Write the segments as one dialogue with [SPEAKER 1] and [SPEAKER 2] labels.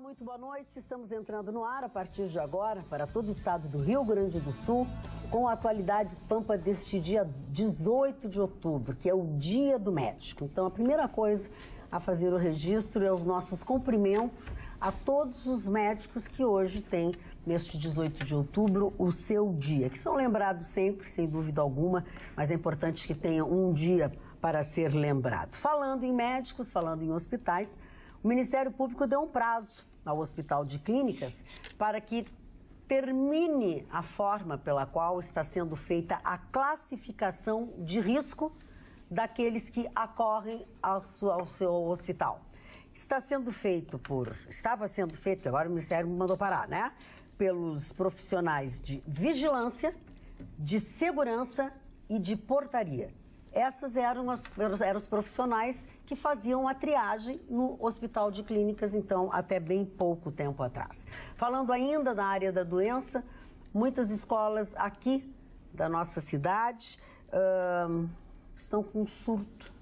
[SPEAKER 1] Muito boa noite, estamos entrando no ar a partir de agora para todo o estado do Rio Grande do Sul com a Atualidades Pampa deste dia 18 de outubro, que é o Dia do Médico. Então a primeira coisa a fazer o registro é os nossos cumprimentos a todos os médicos que hoje têm, neste 18 de outubro, o seu dia, que são lembrados sempre, sem dúvida alguma, mas é importante que tenham um dia para ser lembrado. Falando em médicos, falando em hospitais, o Ministério Público deu um prazo ao Hospital de Clínicas para que termine a forma pela qual está sendo feita a classificação de risco daqueles que acorrem ao seu hospital. Estava sendo feito, que agora o Ministério mandou parar, né? Pelos profissionais de vigilância, de segurança e de portaria. Essas eram os profissionais que faziam a triagem no Hospital de Clínicas, então, até bem pouco tempo atrás. Falando ainda na área da doença, muitas escolas aqui da nossa cidade estão com surto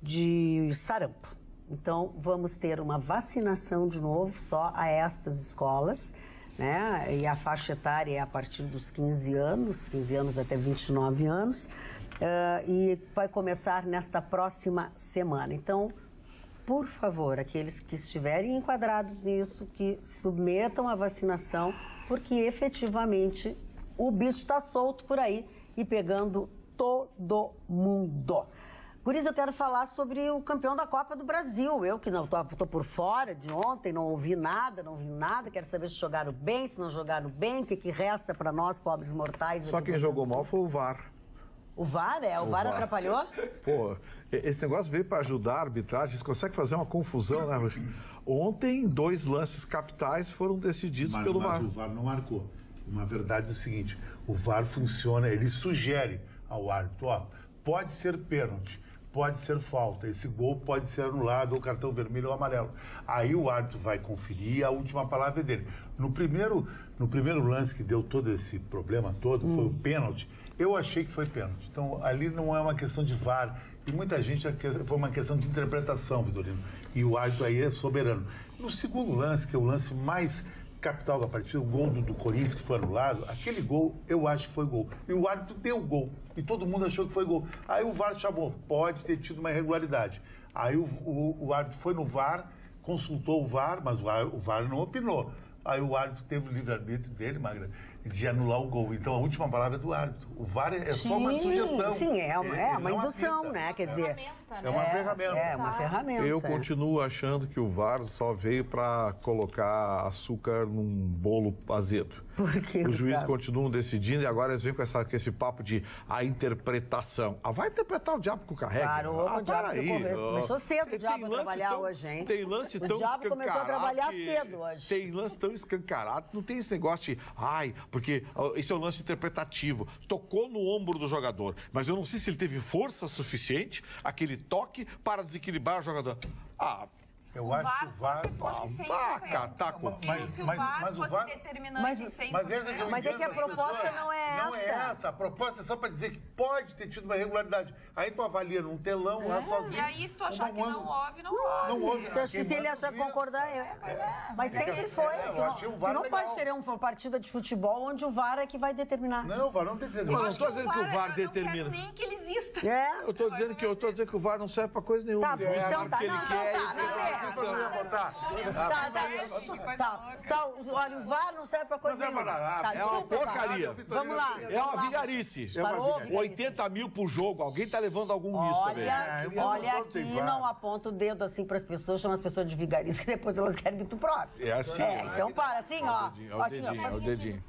[SPEAKER 1] de sarampo. Então, vamos ter uma vacinação de novo só a estas escolas, né? E a faixa etária é a partir dos 15 anos até 29 anos. E vai começar nesta próxima semana. Então, por favor, aqueles que estiverem enquadrados nisso, que submetam a vacinação, porque efetivamente o bicho está solto por aí e pegando todo mundo. Guris, eu quero falar sobre o campeão da Copa do Brasil. Eu que não estou por fora de ontem, não ouvi nada, quero saber se jogaram bem, se não jogaram bem, o que resta para nós, pobres mortais.
[SPEAKER 2] Só quem jogou mal foi o VAR.
[SPEAKER 1] O VAR, O VAR atrapalhou?
[SPEAKER 2] Pô, esse negócio veio para ajudar a arbitragem, eles conseguem fazer uma confusão, né, Rocha? Ontem, 2 lances capitais foram decididos pelo VAR.
[SPEAKER 3] Mas o VAR não marcou. Uma verdade é o seguinte, o VAR funciona, ele sugere ao árbitro, ó, pode ser pênalti, pode ser falta, esse gol pode ser anulado, ou cartão vermelho ou amarelo. Aí o árbitro vai conferir e a última palavra é dele. No primeiro lance que deu todo esse problema todo, foi o pênalti, eu achei que foi pênalti. Então, ali não é uma questão de VAR. E muita gente foi uma questão de interpretação, Vitorino. E o árbitro aí é soberano. No segundo lance, que é o lance mais capital da partida, o gol do Corinthians que foi anulado, aquele gol, eu acho que foi gol. E o árbitro deu gol. E todo mundo achou que foi gol. Aí o VAR chamou, pode ter tido uma irregularidade. Aí o árbitro foi no VAR, consultou o VAR, mas o VAR não opinou. Aí o árbitro teve o livre-arbítrio dele, Magda, de anular o gol. Então, a última palavra é do árbitro. O VAR é só uma sugestão.
[SPEAKER 1] Sim, é uma indução, né? Quer dizer...
[SPEAKER 3] É uma ferramenta.
[SPEAKER 1] É uma ferramenta.
[SPEAKER 2] Eu continuo achando que o VAR só veio para colocar açúcar num bolo azedo.
[SPEAKER 1] Por que
[SPEAKER 2] os juízes continuam decidindo e agora eles vêm com esse papo de a interpretação. Vai interpretar o diabo que o carrega.
[SPEAKER 1] Claro, o diabo começou cedo o diabo a trabalhar hoje, hein?
[SPEAKER 2] Tem lance tão escancarado.
[SPEAKER 1] O diabo começou a trabalhar cedo hoje.
[SPEAKER 2] Tem lance tão escancarado, não tem esse negócio de, porque esse é um lance interpretativo. Tocou no ombro do jogador, mas eu não sei se ele teve força suficiente, aquele toque, para desequilibrar o jogador.
[SPEAKER 3] Eu acho que o VAR...
[SPEAKER 4] Se fosse 100%. Se o VAR fosse determinante em 100%.
[SPEAKER 1] Mas é que a proposta não é essa.
[SPEAKER 3] Não é essa. A proposta é só para dizer que pode ter tido uma irregularidade. Aí tu avalia num telão lá sozinho.
[SPEAKER 4] E aí, se tu achar que não houve, não houve.
[SPEAKER 3] Não houve.
[SPEAKER 1] Se ele achar concordar, Mas sempre foi. Tu não pode querer uma partida de futebol onde o VAR é que vai determinar.
[SPEAKER 3] Não, o VAR não determina.
[SPEAKER 2] Eu não estou dizendo que o VAR determina.
[SPEAKER 4] Eu não quero nem que ele exista.
[SPEAKER 2] Eu estou dizendo que o VAR não serve para coisa nenhuma.
[SPEAKER 1] Então tá. Olha, o VAR não serve pra coisa nenhuma.
[SPEAKER 2] É uma porcaria.
[SPEAKER 1] Vamos lá.
[SPEAKER 2] É uma vigarice. 80 mil por jogo. Alguém tá levando algum nisso também.
[SPEAKER 1] Olha aqui, não aponta o dedo assim pras pessoas, chama as pessoas de vigarice, que depois elas querem que tu prove.
[SPEAKER 2] É assim.
[SPEAKER 1] Então para, assim, ó.
[SPEAKER 2] É o dedinho.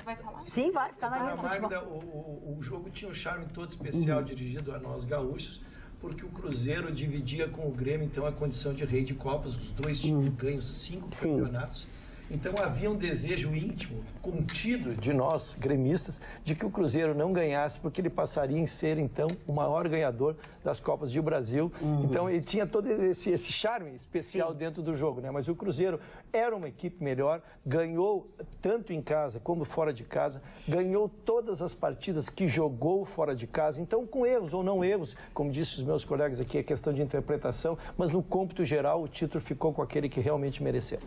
[SPEAKER 4] Vai falar?
[SPEAKER 1] Sim, vai ficar na linha do futebol.
[SPEAKER 5] O jogo tinha um charme todo especial dirigido a nós gaúchos, porque o Cruzeiro dividia com o Grêmio, então, a condição de rei de Copas. Os dois times ganham 5 campeonatos. Então havia um desejo íntimo, contido de nós, gremistas, de que o Cruzeiro não ganhasse, porque ele passaria em ser, então, o maior ganhador das Copas do Brasil. Então ele tinha todo esse charme especial dentro do jogo, né? Mas o Cruzeiro era uma equipe melhor, ganhou tanto em casa como fora de casa, ganhou todas as partidas que jogou fora de casa. Então, com erros ou não erros, como disse os meus colegas aqui, é questão de interpretação, mas no cômputo geral o título ficou com aquele que realmente mereceu.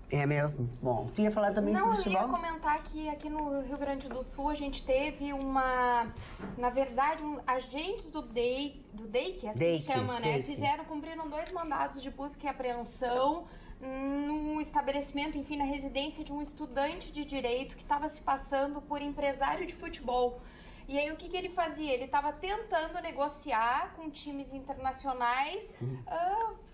[SPEAKER 1] É mesmo? Bom, tu ia falar também sobre futebol?
[SPEAKER 4] Não, eu ia comentar que aqui no Rio Grande do Sul a gente teve na verdade, agentes do DEIC, que assim chama, né? Cumpriram 2 mandados de busca e apreensão no estabelecimento, enfim, na residência de um estudante de direito que estava se passando por empresário de futebol. E aí o que ele fazia? Ele estava tentando negociar com times internacionais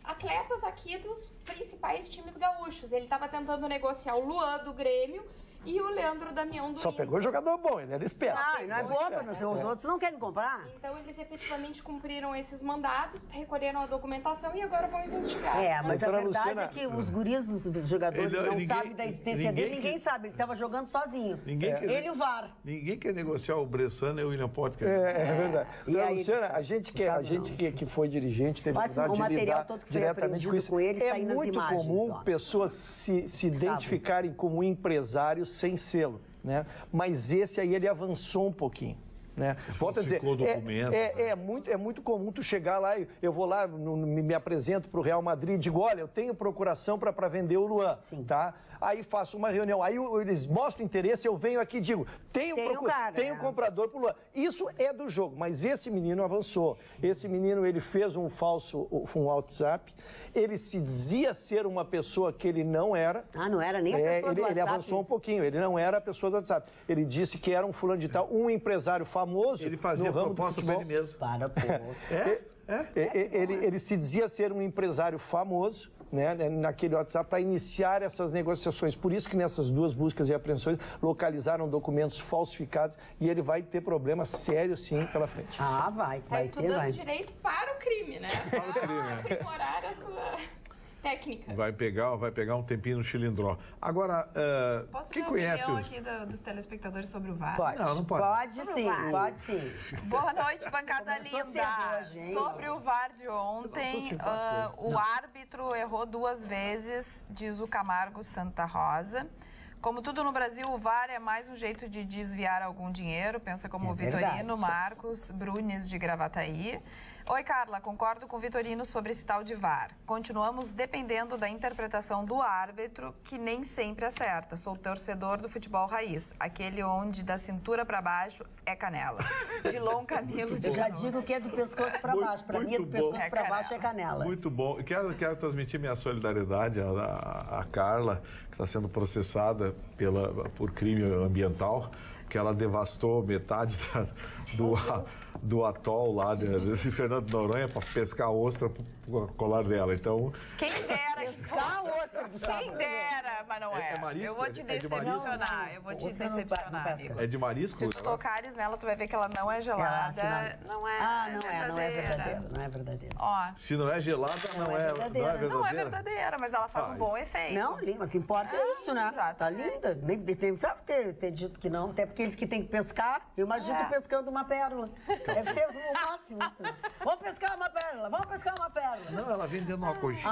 [SPEAKER 4] atletas aqui dos principais times gaúchos. Ele estava tentando negociar o Luan do Grêmio e o Leandro Damião do
[SPEAKER 5] Só pegou jogador bom, ele era esperto.
[SPEAKER 1] Não é bobo, os outros não querem comprar.
[SPEAKER 4] Então eles efetivamente cumpriram esses mandados, recolheram a documentação e agora vão investigar.
[SPEAKER 1] Mas a verdade é que os guris, os jogadores não sabem da existência dele, ninguém sabe, ele estava jogando sozinho. Ele e o VAR.
[SPEAKER 2] Ninguém quer negociar o Bressan e o William Potker.
[SPEAKER 5] É verdade. Dona Luciana, a gente que foi dirigente, teve dificuldade de lidar diretamente com isso. É muito comum pessoas se identificarem como empresários sem selo, né? Mas esse aí ele avançou um pouquinho, né? Volto a dizer, é muito comum tu chegar lá e eu vou lá, me apresento para o Real Madrid e digo, olha, eu tenho procuração para vender o Luan, tá? Aí faço uma reunião, aí eles mostram interesse, eu venho aqui e digo, tenho comprador pro Luan. Isso é do jogo, mas esse menino avançou. Esse menino, ele fez um WhatsApp, ele se dizia ser uma pessoa que ele não era.
[SPEAKER 1] Não era nem a pessoa do WhatsApp.
[SPEAKER 5] Ele avançou um pouquinho, ele não era a pessoa do WhatsApp. Ele disse que era um fulano de tal, um empresário famoso.
[SPEAKER 2] Ele fazia proposta para ele mesmo.
[SPEAKER 5] Ele se dizia ser um empresário famoso, né, naquele WhatsApp para iniciar essas negociações. Por isso que nessas 2 buscas e apreensões localizaram documentos falsificados e ele vai ter problemas sérios, sim, pela frente.
[SPEAKER 1] Vai
[SPEAKER 4] ter, estudando direito para o crime, né?
[SPEAKER 2] Para o crime, né?
[SPEAKER 4] Aprimorar a sua técnica.
[SPEAKER 2] Vai pegar um tempinho no chilindró. Agora, quem conhece
[SPEAKER 4] a opinião aqui dos telespectadores sobre o VAR?
[SPEAKER 1] Pode.
[SPEAKER 2] Não pode.
[SPEAKER 1] Pode sim.
[SPEAKER 4] Boa noite, bancada linda. Sobre o VAR de ontem, o árbitro errou 2 vezes, diz o Camargo Santa Rosa. Como tudo no Brasil, o VAR é mais um jeito de desviar algum dinheiro, pensa como o Vitorino Marcos Brunes de Gravataí. Oi, Carla, concordo com o Vitorino sobre esse tal de VAR. Continuamos dependendo da interpretação do árbitro, que nem sempre acerta. Sou torcedor do futebol raiz, aquele onde da cintura para baixo é canela. Dilon Camilo de
[SPEAKER 1] Eu já digo que é do pescoço para baixo. Para mim, do pescoço para baixo é canela.
[SPEAKER 2] Muito bom. Quero transmitir minha solidariedade à Carla, que está sendo processada por crime ambiental, porque ela devastou metade do atol lá de Fernando de Noronha para pescar ostra pro colar dela. Então,
[SPEAKER 4] quem dera pescar ostra, quem dera, mas não é.
[SPEAKER 2] Marisco?
[SPEAKER 4] Eu vou te decepcionar, amigo.
[SPEAKER 2] É de marisco?
[SPEAKER 4] Se tu tocares nela, tu vai ver que ela não é gelada. Não é verdadeira.
[SPEAKER 2] Se não é gelada, não é verdadeira.
[SPEAKER 4] Não é verdadeira, mas ela faz um bom efeito.
[SPEAKER 1] Não, linda, o que importa é isso, né? Tá linda. Nem sabe ter dito que não, até porque eles que têm que pescar, eu imagino tu pescando uma pérola. Deve ser o máximo isso. Vamos pescar uma pérola.
[SPEAKER 2] Não, ela vem dentro de uma conchinha.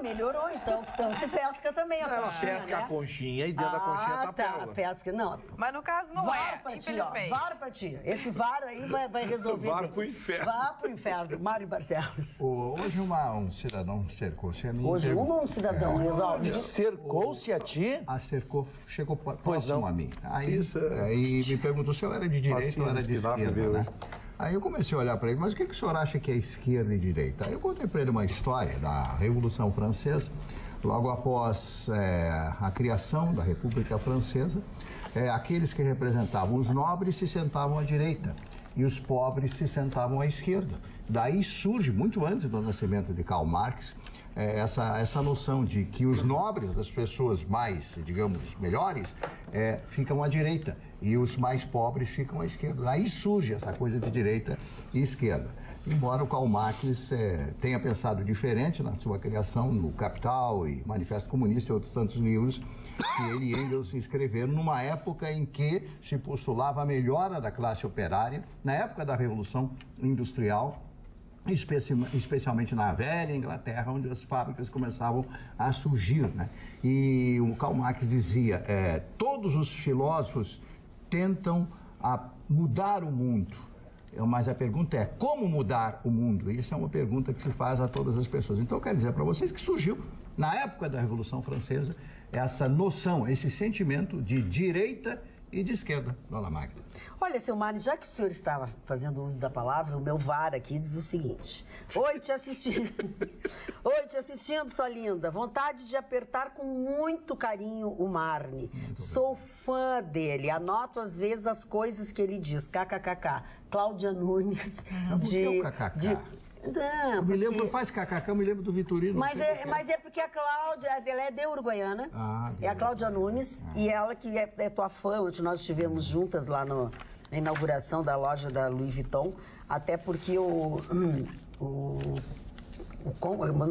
[SPEAKER 1] Melhorou então. Então se pesca também a conchinha,
[SPEAKER 2] ela pesca, né? A conchinha e dentro da conchinha tá a pérola.
[SPEAKER 1] Pesca, não.
[SPEAKER 4] Mas no caso não infelizmente.
[SPEAKER 1] VAR pra ti. Esse VAR aí vai resolver.
[SPEAKER 2] VAR pro inferno.
[SPEAKER 1] VAR pro inferno. Mário Barcelos.
[SPEAKER 6] Hoje um cidadão cercou-se a mim.
[SPEAKER 1] Hoje um cidadão resolve.
[SPEAKER 5] Cercou-se a ti?
[SPEAKER 6] Chegou próximo a mim. Aí me perguntou se eu era de direita ou era de esquerda, né? Aí eu comecei a olhar para ele, mas o que o senhor acha que é esquerda e direita? Aí eu contei para ele uma história da Revolução Francesa, logo após a criação da República Francesa, aqueles que representavam os nobres se sentavam à direita e os pobres se sentavam à esquerda. Daí surge, muito antes do nascimento de Karl Marx, essa noção de que os nobres, as pessoas mais, digamos, melhores, ficam à direita e os mais pobres ficam à esquerda. Daí surge essa coisa de direita e esquerda. embora o Karl Marx tenha pensado diferente na sua criação, no Capital e Manifesto Comunista e outros tantos livros, que ele e Engels escreveram numa época em que se postulava a melhora da classe operária, na época da Revolução Industrial, especialmente na velha Inglaterra, onde as fábricas começavam a surgir, né? E o Karl Marx dizia, todos os filósofos tentam mudar o mundo, mas a pergunta é como mudar o mundo? E essa é uma pergunta que se faz a todas as pessoas. Então, eu quero dizer para vocês que surgiu, na época da Revolução Francesa, essa noção, esse sentimento de direita e de esquerda, dona Magda.
[SPEAKER 1] Olha, seu Mário, já que o senhor estava fazendo uso da palavra, o meu VAR aqui diz o seguinte. Oi, te assistindo. Oi, te assistindo, sua linda. Vontade de apertar com muito carinho o Marne. Sou fã dele. Anoto às vezes as coisas que ele diz. KKKK. Cláudia Nunes.
[SPEAKER 6] Por que o KKK?
[SPEAKER 1] Não,
[SPEAKER 6] eu me lembro, faz kkk, eu me lembro do Vitorino.
[SPEAKER 1] Mas é porque a Cláudia, ela é de Uruguaiana, é a Cláudia Nunes, e ela que é tua fã, onde nós estivemos juntas lá na inauguração da loja da Louis Vuitton, até porque o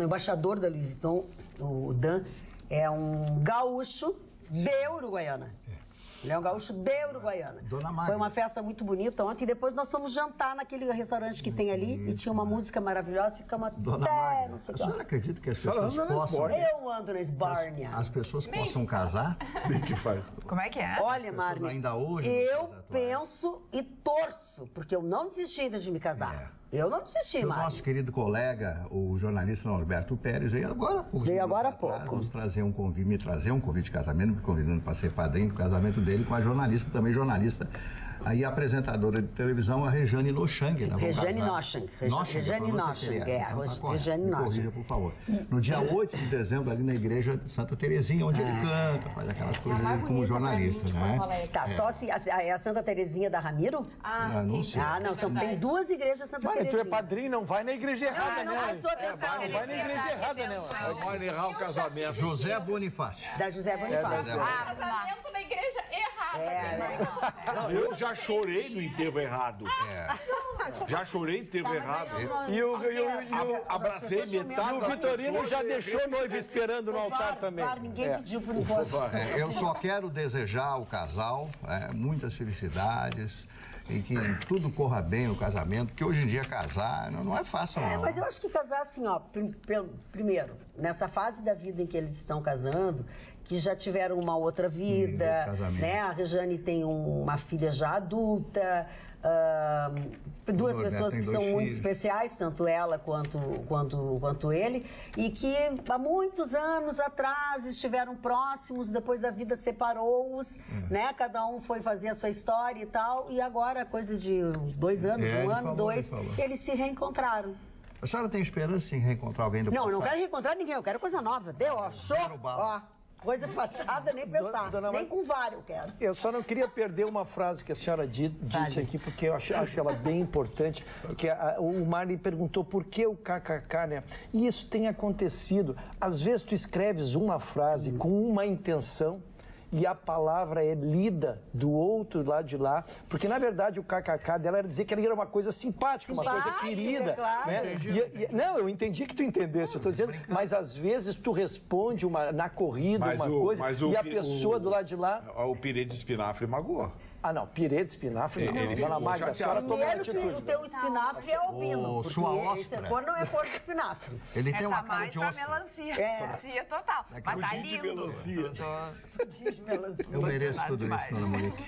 [SPEAKER 1] embaixador da Louis Vuitton, o Dan, é um gaúcho de Uruguaiana. Ele é um gaúcho de Uruguaiana. Foi uma festa muito bonita ontem. E depois nós fomos jantar naquele restaurante que tem ali. E tinha uma música maravilhosa. Ficamos até... Não sei
[SPEAKER 6] a senhora acredita que as pessoas possam...
[SPEAKER 1] Eu ando na Esbórnia.
[SPEAKER 6] As pessoas possam casar?
[SPEAKER 2] Bem que faz.
[SPEAKER 7] Como é que é?
[SPEAKER 1] Olha, Marne,
[SPEAKER 6] ainda hoje,
[SPEAKER 1] eu penso e torço. Porque eu não desisti ainda de me casar. Eu não desisti, Marne.
[SPEAKER 6] O nosso querido colega, o jornalista Norberto Pérez, veio agora
[SPEAKER 1] há pouco.
[SPEAKER 6] Me trazer um convite de casamento, me convidando para ser padrinho do casamento dele com a jornalista, também jornalista, aí a apresentadora de televisão, a Rejane Nochang.
[SPEAKER 1] Rejane Nochang. Rejane Nochang.
[SPEAKER 6] Corrija, por favor. No dia 8 de dezembro, ali na igreja de Santa Terezinha, onde ele canta, faz aquelas coisas dele como jornalista, né?
[SPEAKER 1] Tá, só se é a Santa Terezinha da Ramiro?
[SPEAKER 6] Não sei.
[SPEAKER 1] Tem duas igrejas Santa Terezinha.
[SPEAKER 5] Tu é padrinho, não vai na igreja errada,
[SPEAKER 1] não. Não prestou atenção.
[SPEAKER 5] Não vai na igreja errada, não.
[SPEAKER 2] Vai errar o casamento.
[SPEAKER 6] José Bonifácio.
[SPEAKER 1] Da José Bonifácio.
[SPEAKER 4] Casamento na igreja errada.
[SPEAKER 2] Eu já chorei no enterro errado. Já chorei no enterro errado. Abracei metade.
[SPEAKER 5] E o Vitorino já deixou noiva esperando no altar também.
[SPEAKER 1] Ninguém pediu por enquanto.
[SPEAKER 6] Eu só quero desejar ao casal muitas felicidades e que tudo corra bem no casamento, porque hoje em dia casar não é fácil, não.
[SPEAKER 1] Mas eu acho que casar assim, ó, primeiro, nessa fase da vida em que eles estão casando, que já tiveram uma outra vida, né? A Rejane tem uma filha já adulta, duas pessoas que são muito especiais, tanto ela quanto ele, e que há muitos anos atrás estiveram próximos, depois a vida separou-os, né? Cada um foi fazer a sua história e tal, e agora, coisa de 2 anos, eles se reencontraram.
[SPEAKER 6] A senhora tem esperança em reencontrar alguém do passado?
[SPEAKER 1] Não, eu não quero reencontrar ninguém, eu quero coisa nova. Deu, ó, show, ó. Coisa passada, nem pensar. Nem com VAR eu quero.
[SPEAKER 5] Eu só não queria perder uma frase que a senhora disse aqui, porque eu acho ela bem importante, que o Marley perguntou por que o KKK, né? E isso tem acontecido. Às vezes tu escreves uma frase com uma intenção e a palavra é lida do outro lado de lá, porque na verdade o KKK dela era dizer que ela era uma coisa simpática, uma coisa querida.
[SPEAKER 1] Claro.
[SPEAKER 5] Né? Não, eu entendi que tu entendesse, eu estou dizendo, mas às vezes tu responde na corrida coisa e a pessoa do lado de lá...
[SPEAKER 2] O pirê de espinafre magoou.
[SPEAKER 5] Ah, não, pirê de espinafre não. Dona Magda, a senhora tomou atitude.
[SPEAKER 1] O teu espinafre é albino, porque esse cor não é cor de espinafre.
[SPEAKER 6] Ele tem uma cara de ostra.
[SPEAKER 7] Melancia. Melancia total. Mas tá lindo.
[SPEAKER 6] Eu mereço tudo isso, dona Monique.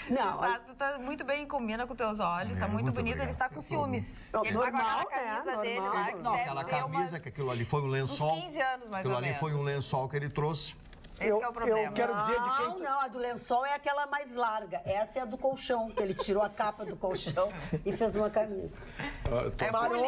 [SPEAKER 7] Não, tu tá muito bem, combina com teus olhos, tá muito bonito, ele está com ciúmes. Ele
[SPEAKER 1] normal,
[SPEAKER 7] tá com a camisa dele lá.
[SPEAKER 6] Não, aquela camisa, que aquilo ali foi um lençol.
[SPEAKER 7] Uns 15 anos, mais ou menos.
[SPEAKER 6] Aquilo ali foi um lençol que ele trouxe.
[SPEAKER 7] Esse é o problema.
[SPEAKER 5] Eu quero dizer de quem...
[SPEAKER 1] Não, a do lençol é aquela mais larga. Essa é a do colchão, que ele tirou a capa do colchão e fez uma camisa. Parou.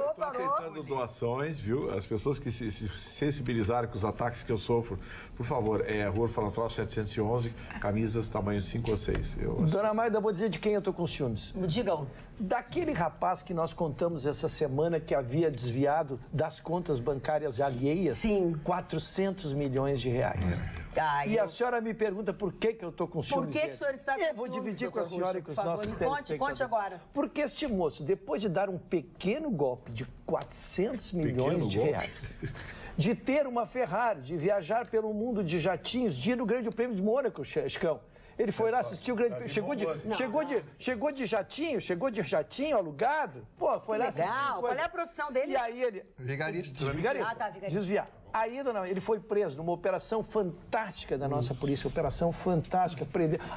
[SPEAKER 2] Estou aceitando doações, viu? As pessoas que se sensibilizarem com os ataques que eu sofro, por favor, Rua Orfanatório 711, camisas tamanho 5 ou 6.
[SPEAKER 5] Dona Magda, eu vou dizer de quem eu tô com ciúmes.
[SPEAKER 1] Digam.
[SPEAKER 5] Daquele rapaz que nós contamos essa semana que havia desviado das contas bancárias alheias 400 milhões de reais. E a senhora me pergunta por que eu estou com ciúmes.
[SPEAKER 1] Por que o senhor está com ciúmes?
[SPEAKER 5] Eu vou dividir com a senhora e com os nossos telespectadores.
[SPEAKER 1] Conte agora.
[SPEAKER 5] Porque este moço, depois de dar um pequeno golpe de 400 milhões de reais. De ter uma Ferrari, de viajar pelo mundo de jatinhos, de ir no Grande Prêmio de Mônaco, Chicão. Ele foi lá assistir o Grande Prêmio. Chegou de jatinho alugado. Pô, foi lá assistir.
[SPEAKER 1] Legal. Qual é a profissão dele?
[SPEAKER 5] E aí ele...
[SPEAKER 6] Vigarista.
[SPEAKER 5] Desviar. Aí, dona, ele foi preso numa operação fantástica da nossa polícia, operação fantástica,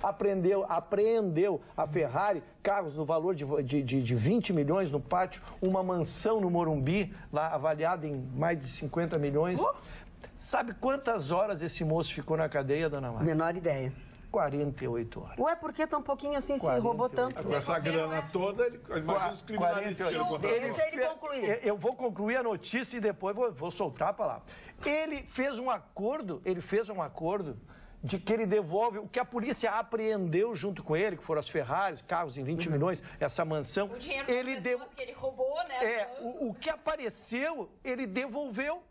[SPEAKER 5] apreendeu a Ferrari, carros no valor de 20 milhões no pátio, uma mansão no Morumbi, lá avaliada em mais de 50 milhões. Sabe quantas horas esse moço ficou na cadeia, dona Márcia?
[SPEAKER 1] Menor ideia.
[SPEAKER 5] 48 horas.
[SPEAKER 1] Ué, por que tão pouquinho assim se roubou tanto?
[SPEAKER 2] Com essa grana toda, imagina os criminalistas.
[SPEAKER 1] Deixa ele concluir.
[SPEAKER 5] Eu vou concluir a notícia e depois vou soltar a palavra. Ele fez um acordo de que ele devolve o que a polícia apreendeu junto com ele, que foram as Ferraris, carros em 20 milhões, essa mansão.
[SPEAKER 4] O dinheiro das pessoas que ele roubou, né?
[SPEAKER 5] O que apareceu, ele devolveu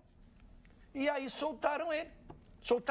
[SPEAKER 5] e aí soltaram ele.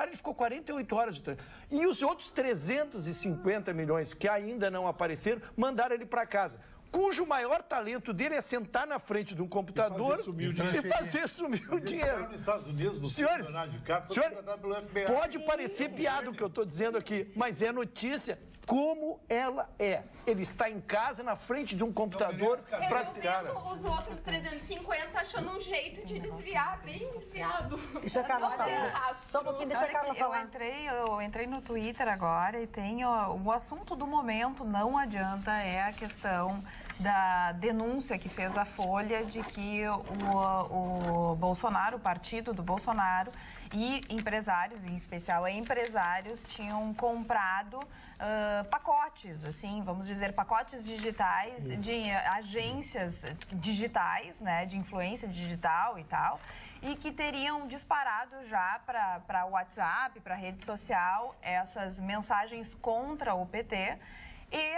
[SPEAKER 5] Ele ficou 48 horas de trânsito. E os outros 350 milhões que ainda não apareceram, mandaram ele para casa. Cujo maior talento dele é sentar na frente de um computador e fazer sumir o dinheiro.
[SPEAKER 3] Nos Estados Unidos, no
[SPEAKER 5] senhores,
[SPEAKER 3] pelo FBI.
[SPEAKER 5] pode parecer piada o que eu estou dizendo aqui, mas é notícia como ela é. Ele está em casa, na frente de um computador...
[SPEAKER 4] Resolvendo os outros 350, achando um jeito de desviar, bem desviado.
[SPEAKER 1] Deixa a Carla falar. Só um pouquinho, deixa a Carla falar.
[SPEAKER 7] Eu entrei no Twitter agora e tem o assunto do momento, não adianta, é a questão da denúncia que fez a Folha de que o Bolsonaro, o partido do Bolsonaro e empresários, em especial empresários, tinham comprado pacotes, assim, vamos dizer, pacotes digitais de agências digitais, né, de influência digital e tal, e que teriam disparado já para o WhatsApp, para a rede social, essas mensagens contra o PT e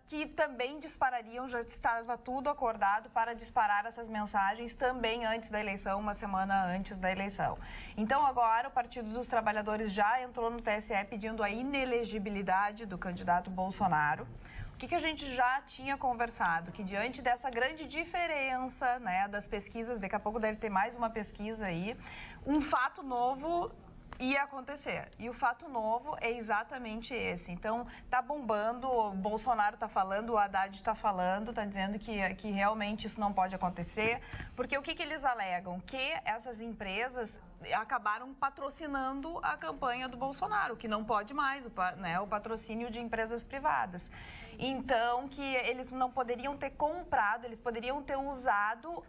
[SPEAKER 7] que também disparariam, já estava tudo acordado para disparar essas mensagens também antes da eleição, uma semana antes da eleição. Então agora o Partido dos Trabalhadores já entrou no TSE pedindo a inelegibilidade do candidato Bolsonaro. O que a gente já tinha conversado? Que diante dessa grande diferença, né, das pesquisas, daqui a pouco deve ter mais uma pesquisa aí, um fato novo ia acontecer. E o fato novo é exatamente esse. Então, tá bombando, o Bolsonaro tá falando, o Haddad está falando, tá dizendo que realmente isso não pode acontecer. Porque o que eles alegam? Que essas empresas acabaram patrocinando a campanha do Bolsonaro, que não pode mais, o patrocínio de empresas privadas. Então, que eles não poderiam ter comprado, eles poderiam ter usado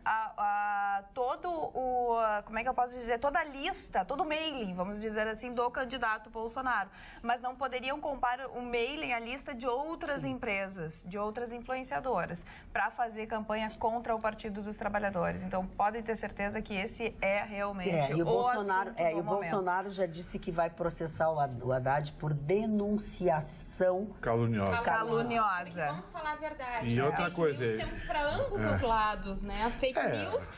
[SPEAKER 7] todo o, como é que eu posso dizer, toda a lista, todo o mailing, vamos dizer assim, do candidato Bolsonaro. Mas não poderiam comprar o mailing, a lista de outras empresas, de outras influenciadoras, para fazer campanha contra o Partido dos Trabalhadores. Então, podem ter certeza que esse é realmente o Bolsonaro,
[SPEAKER 1] assunto do momento. Bolsonaro já disse que vai processar o Haddad por denunciação
[SPEAKER 2] caluniosa.
[SPEAKER 4] Porque vamos falar a verdade.
[SPEAKER 2] E outra coisa
[SPEAKER 4] news temos para ambos os lados, né? A fake news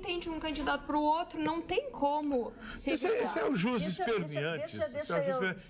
[SPEAKER 4] tem de um candidato para o outro, não tem como ser
[SPEAKER 2] esse é o jus esperneantes.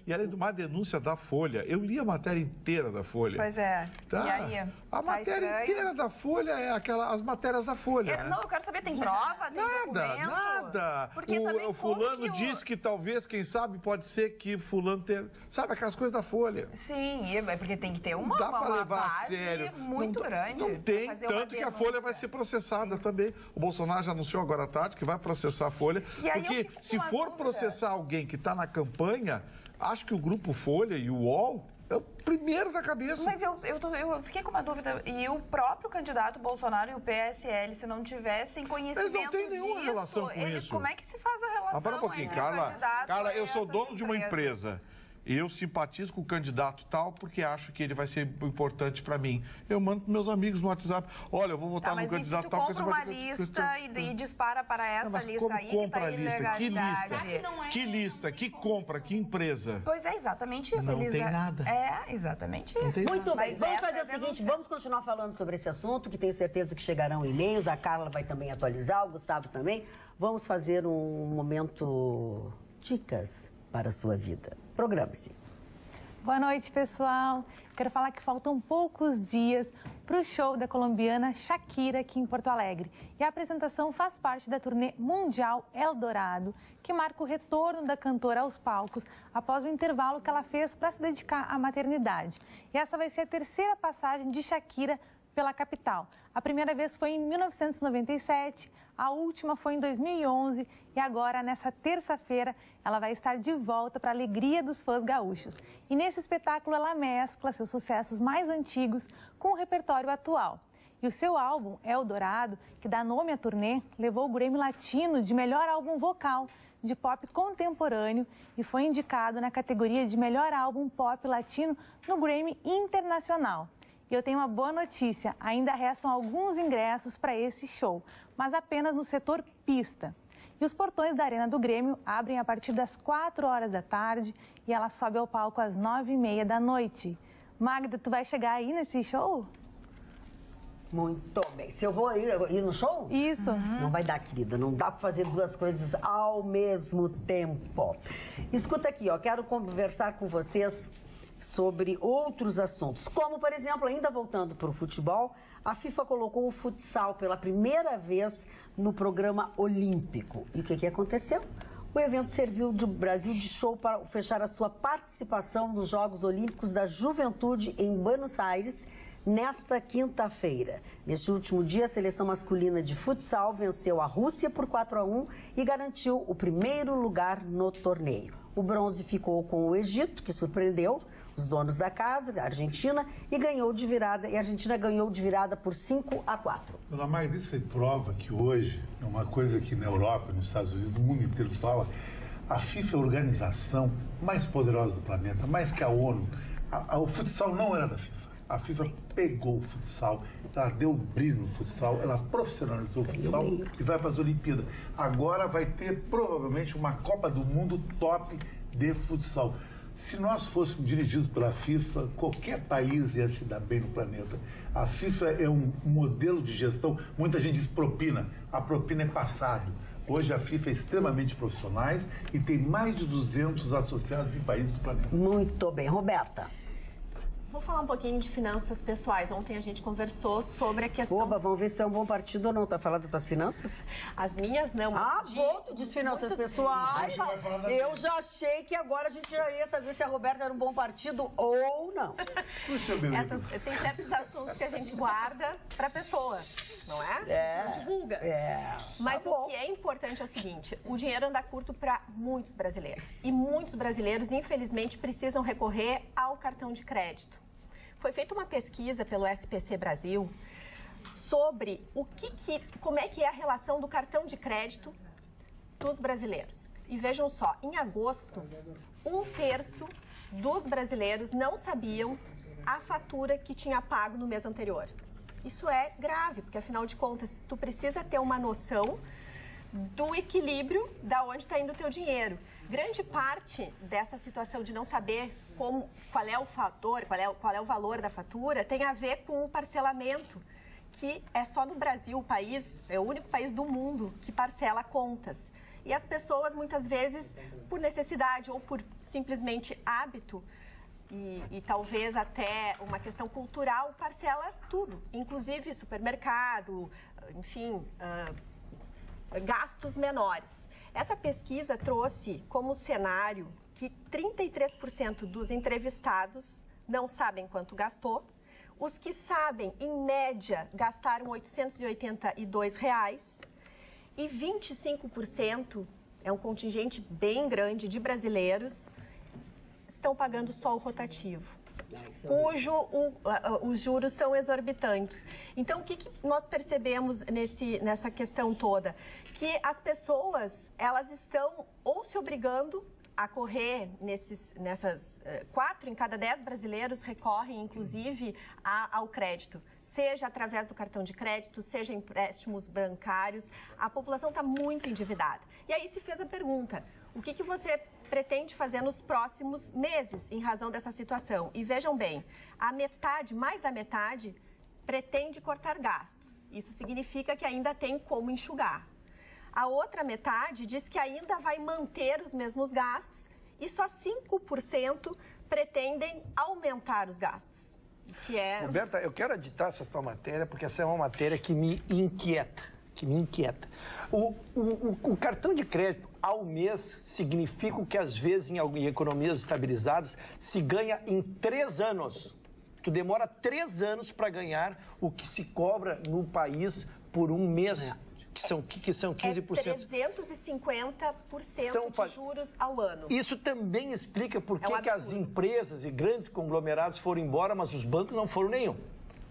[SPEAKER 2] E além de uma denúncia da Folha, eu li a matéria inteira da Folha.
[SPEAKER 7] Pois é.
[SPEAKER 2] Tá?
[SPEAKER 7] E aí?
[SPEAKER 2] A matéria inteira da Folha é as matérias da Folha.
[SPEAKER 7] Não, eu quero saber, tem prova, tem documento?
[SPEAKER 2] Nada.
[SPEAKER 7] Porque
[SPEAKER 2] o fulano disse que talvez, quem sabe, pode ser que fulano tenha... Sabe, aquelas coisas da Folha.
[SPEAKER 7] Sim, porque tem que ter uma
[SPEAKER 2] dá para levar
[SPEAKER 7] base
[SPEAKER 2] a sério.
[SPEAKER 7] muito grande.
[SPEAKER 2] Não tem, tanto que a Folha vai ser processada também. O Bolsonaro já anunciou agora à tarde que vai processar a Folha. Porque se for processar alguém que está na campanha, acho que o Grupo Folha e o UOL é o primeiro da cabeça.
[SPEAKER 7] Mas eu fiquei com uma dúvida. E o próprio candidato Bolsonaro e o PSL, se não tivessem conhecimento disso...
[SPEAKER 2] Eles não têm nenhuma relação com isso.
[SPEAKER 7] Como é que se faz a relação?
[SPEAKER 2] Para um pouquinho, Carla, eu sou dono de uma empresa. Eu simpatizo com o candidato tal porque acho que ele vai ser importante para mim. Eu mando para meus amigos no WhatsApp, olha, eu vou votar no candidato tal.
[SPEAKER 7] Mas se tu compra uma lista e dispara para essa lista aí,
[SPEAKER 2] compra a lista? Que lista?
[SPEAKER 7] Que
[SPEAKER 2] lista? Que compra? Que empresa?
[SPEAKER 7] Pois é, exatamente isso.
[SPEAKER 2] Não tem nada.
[SPEAKER 7] É, exatamente isso.
[SPEAKER 1] Muito bem, vamos fazer o seguinte, vamos continuar falando sobre esse assunto, que tenho certeza que chegarão e-mails, a Carla vai também atualizar, o Gustavo também. Vamos fazer um momento dicas para a sua vida. Programe-se.
[SPEAKER 8] Boa noite, pessoal. Quero falar que faltam poucos dias para o show da colombiana Shakira aqui em Porto Alegre. E a apresentação faz parte da turnê mundial Eldorado, que marca o retorno da cantora aos palcos após o intervalo que ela fez para se dedicar à maternidade. E essa vai ser a terceira passagem de Shakira pela capital. A primeira vez foi em 1997, a última foi em 2011 e agora, nessa terça-feira, ela vai estar de volta para a alegria dos fãs gaúchos. E nesse espetáculo ela mescla seus sucessos mais antigos com o repertório atual. E o seu álbum, Eldorado, que dá nome à turnê, levou o Grammy Latino de melhor álbum vocal de pop contemporâneo e foi indicado na categoria de melhor álbum pop latino no Grammy Internacional. E eu tenho uma boa notícia, ainda restam alguns ingressos para esse show, mas apenas no setor pista. E os portões da Arena do Grêmio abrem a partir das 4 horas da tarde e ela sobe ao palco às 9h30 da noite. Magda, tu vai chegar aí nesse show?
[SPEAKER 1] Muito bem. Se eu vou ir no show?
[SPEAKER 8] Isso.
[SPEAKER 1] Não vai dar, querida. Não dá para fazer duas coisas ao mesmo tempo. Escuta aqui, ó. Quero conversar com vocês sobre outros assuntos, como, por exemplo, ainda voltando para o futebol, a FIFA colocou o futsal pela primeira vez no programa olímpico. E o que aconteceu? O evento serviu de Brasil de show para fechar a sua participação nos Jogos Olímpicos da Juventude em Buenos Aires, nesta quinta-feira. Neste último dia, a seleção masculina de futsal venceu a Rússia por 4-1 e garantiu o primeiro lugar no torneio. O bronze ficou com o Egito, que surpreendeu os donos da casa, a Argentina, e ganhou de virada. E a Argentina ganhou de virada por 5-4.
[SPEAKER 3] Dona Magda, isso aí prova que hoje é uma coisa que na Europa, nos Estados Unidos, o mundo inteiro fala. A FIFA é a organização mais poderosa do planeta, mais que a ONU. O futsal não era da FIFA. A FIFA pegou o futsal, ela deu brilho no futsal, ela profissionalizou o futsal e vai para as Olimpíadas. Agora vai ter provavelmente uma Copa do Mundo top de futsal. Se nós fôssemos dirigidos pela FIFA, qualquer país ia se dar bem no planeta. A FIFA é um modelo de gestão, muita gente diz propina, a propina é passado. Hoje a FIFA é extremamente profissionais e tem mais de 200 associados em países do planeta.
[SPEAKER 1] Muito bem. Roberta.
[SPEAKER 9] Vou falar um pouquinho de finanças pessoais. Ontem a gente conversou sobre a questão...
[SPEAKER 1] Oba, vamos ver se tu é um bom partido ou não. Tá falando das tuas finanças?
[SPEAKER 9] As minhas não.
[SPEAKER 1] Bom, tu diz finanças pessoais. Eu já achei que agora a gente já ia saber se a Roberta era um bom partido ou não.
[SPEAKER 3] Puxa, meu Deus.
[SPEAKER 9] Tem certos assuntos que a gente guarda pra pessoa, não é? Não divulga. Mas o que é importante é o seguinte, o dinheiro anda curto para muitos brasileiros. E muitos brasileiros, infelizmente, precisam recorrer ao cartão de crédito. Foi feita uma pesquisa pelo SPC Brasil sobre como é que é a relação do cartão de crédito dos brasileiros. E vejam só, em agosto, 1/3 dos brasileiros não sabiam a fatura que tinha pago no mês anterior. Isso é grave, porque afinal de contas, tu precisa ter uma noção do equilíbrio da onde está indo o teu dinheiro. Grande parte dessa situação de não saber qual é o fator, qual é o valor da fatura, tem a ver com o parcelamento, que é só no Brasil, é o único país do mundo que parcela contas. E as pessoas, muitas vezes, por necessidade ou por simplesmente hábito, e talvez até uma questão cultural, parcela tudo, inclusive supermercado, enfim, gastos menores. Essa pesquisa trouxe como cenário que 33% dos entrevistados não sabem quanto gastou. Os que sabem, em média, gastaram R$ 882 e 25%, é um contingente bem grande de brasileiros, estão pagando só o rotativo, cujo os juros são exorbitantes. Então, o que nós percebemos nessa questão toda? Que as pessoas, elas estão ou se obrigando a correr nessas 4 em cada 10 brasileiros recorrem, inclusive, ao crédito, seja através do cartão de crédito, seja empréstimos bancários. A população está muito endividada. E aí se fez a pergunta, o que você pretende fazer nos próximos meses em razão dessa situação? E vejam bem, mais da metade, pretende cortar gastos. Isso significa que ainda tem como enxugar. A outra metade diz que ainda vai manter os mesmos gastos e só 5% pretendem aumentar os gastos. que é...
[SPEAKER 5] Roberta, eu quero editar essa tua matéria, porque essa é uma matéria que me inquieta. O cartão de crédito ao mês significa o que, às vezes, em economias estabilizadas, se ganha em 3 anos. Tu demora 3 anos para ganhar o que se cobra no país por um mês. Que são 15%.
[SPEAKER 9] É 350% de juros ao ano.
[SPEAKER 5] Isso também explica por que as empresas e grandes conglomerados foram embora, mas os bancos não foram nenhum.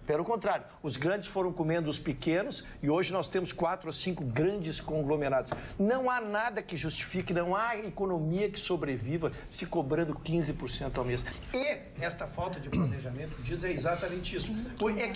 [SPEAKER 5] Pelo contrário, os grandes foram comendo os pequenos e hoje nós temos 4 ou 5 grandes conglomerados. Não há nada que justifique, não há economia que sobreviva se cobrando 15% ao mês. E esta falta de planejamento diz exatamente isso.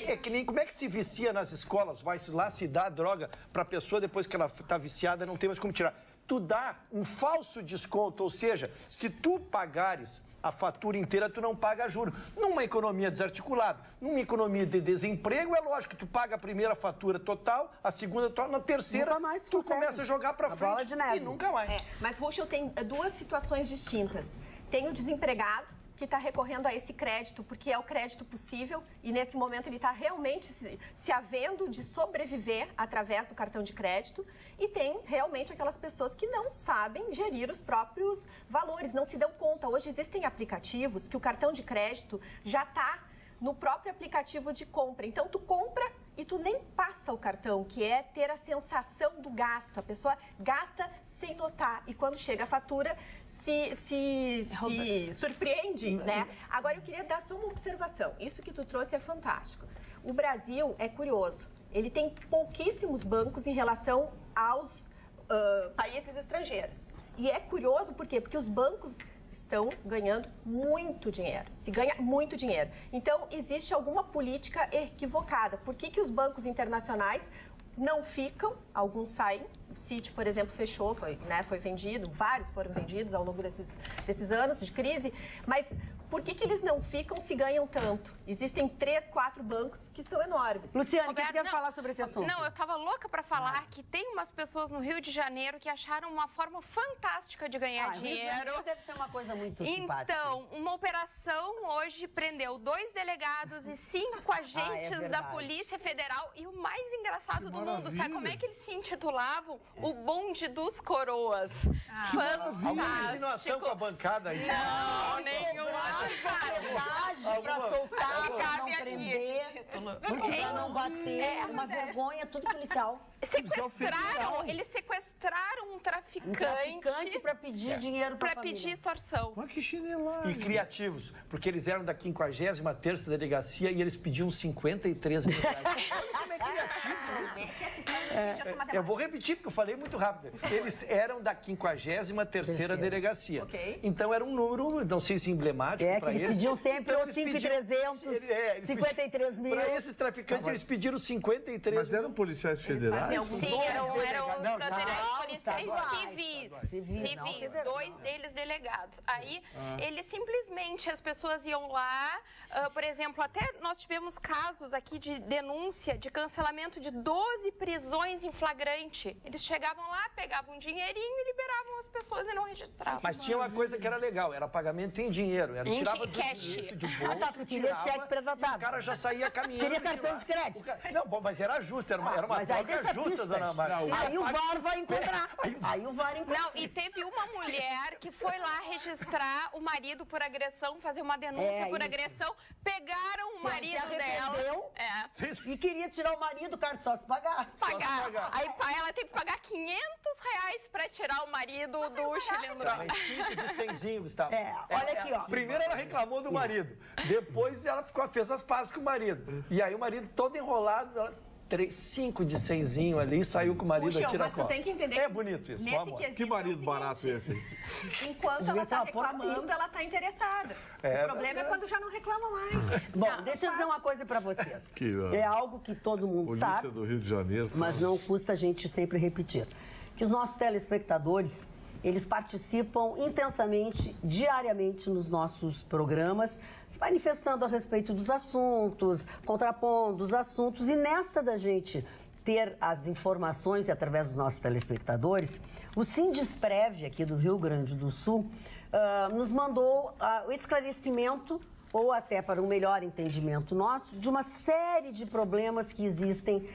[SPEAKER 5] É que nem como é que se vicia nas escolas, vai lá se dá droga para a pessoa depois que ela está viciada, não tem mais como tirar. Tu dá um falso desconto, ou seja, se tu pagares a fatura inteira, tu não paga juro. Numa economia desarticulada, numa economia de desemprego, é lógico que tu paga a primeira fatura total, a segunda total, na terceira tu começa a jogar para frente bola de neve. E nunca mais.
[SPEAKER 9] Mas, Ruschel, tem 2 situações distintas. Tem o desempregado, que está recorrendo a esse crédito, porque é o crédito possível, e nesse momento ele está realmente se havendo de sobreviver através do cartão de crédito, e tem realmente aquelas pessoas que não sabem gerir os próprios valores, não se dão conta. Hoje existem aplicativos que o cartão de crédito já está no próprio aplicativo de compra. Então, tu compra e tu nem passa o cartão, que é ter a sensação do gasto. A pessoa gasta sem notar, e quando chega a fatura, se surpreende, né? Agora, eu queria dar só uma observação. Isso que tu trouxe é fantástico. O Brasil é curioso. Ele tem pouquíssimos bancos em relação aos países estrangeiros. E é curioso por quê? Porque os bancos estão ganhando muito dinheiro. Se ganha muito dinheiro. Então, existe alguma política equivocada. Por que os bancos internacionais não ficam? Alguns saem. O Citi, por exemplo, fechou, foi vendido. Vários foram vendidos ao longo desses anos de crise. Mas por que eles não ficam se ganham tanto? Existem 3, 4 bancos que são enormes.
[SPEAKER 1] Luciane, o que quer falar sobre esse assunto?
[SPEAKER 4] Não, eu estava louca para falar que tem umas pessoas no Rio de Janeiro que acharam uma forma fantástica de ganhar dinheiro.
[SPEAKER 1] Deve ser uma coisa muito simpática.
[SPEAKER 4] Então, uma operação hoje prendeu 2 delegados e 5 agentes da Polícia Federal. E o mais engraçado do mundo, sabe como é que eles se intitulavam? O bonde dos coroas.
[SPEAKER 5] Alguma insinuação com a bancada aí?
[SPEAKER 4] Não, nenhuma.
[SPEAKER 1] Pra soltar, pra não prender, pra não bater, uma vergonha, tudo policial.
[SPEAKER 4] Eles sequestraram um traficante
[SPEAKER 1] para pedir dinheiro para
[SPEAKER 4] pedir extorsão.
[SPEAKER 5] Olha que chinelagem. E criativos, porque eles eram da 53ª delegacia e eles pediam 53 mil reais. Como é criativo isso? Eu vou repetir, porque eu falei muito rápido. Eles eram da 53ª delegacia.
[SPEAKER 9] Okay.
[SPEAKER 5] Então era um número, não sei se emblemático para eles.
[SPEAKER 1] Eles pediam sempre ou 5.300, 53 mil.
[SPEAKER 5] Para esses traficantes, eles pediram 53 mil.
[SPEAKER 3] Mas eram policiais federais?
[SPEAKER 4] Sim, eram policiais civis, 2 deles delegados. Aí, eles simplesmente, as pessoas iam lá, por exemplo, até nós tivemos casos aqui de denúncia de cancelamento de 12 prisões em flagrante. Eles chegavam lá, pegavam um dinheirinho e liberavam as pessoas e não registravam.
[SPEAKER 5] Mas tinha uma coisa que era legal, era pagamento em dinheiro. Era tirava do
[SPEAKER 4] cash.
[SPEAKER 5] dinheiro de bolso,
[SPEAKER 1] tu queria cheque pré-datado.
[SPEAKER 5] O cara já saía caminhando.
[SPEAKER 1] Queria cartão de crédito.
[SPEAKER 5] Não, bom, mas era justo, era uma troca justa, dona Maria.
[SPEAKER 1] Aí o VAR vai encontrar. Aí o VAR encontra.
[SPEAKER 4] Não, e teve uma mulher que foi lá registrar o marido por agressão, fazer uma denúncia por agressão. Pegaram o marido dela.
[SPEAKER 1] E queria tirar o marido, o cara só se pagar.
[SPEAKER 4] Aí ela teve que pagar R$500 pra tirar o marido do cilindro.
[SPEAKER 5] 5 de 100, Gustavo.
[SPEAKER 1] Olha aqui, ó.
[SPEAKER 5] Primeiro ela reclamou do marido. Depois ela fez as pazes com o marido. E aí o marido todo enrolado... 5 de 100 ali, saiu com o marido a tirar
[SPEAKER 9] tu tem que entender.
[SPEAKER 5] É bonito isso, vamos.
[SPEAKER 3] Que marido barato esse aí?
[SPEAKER 9] Enquanto ela está reclamando, ela está interessada. O problema é quando já não reclama mais.
[SPEAKER 1] Bom, deixa eu dizer uma coisa para vocês. É algo que todo mundo sabe.
[SPEAKER 3] Polícia do Rio de Janeiro.
[SPEAKER 1] Mas não custa a gente sempre repetir. Que os nossos telespectadores, eles participam intensamente, diariamente nos nossos programas, se manifestando a respeito dos assuntos, contrapondo os assuntos. E nesta da gente ter as informações e através dos nossos telespectadores, o Sindesprev aqui do Rio Grande do Sul nos mandou o esclarecimento ou até para um melhor entendimento nosso, de uma série de problemas que existem,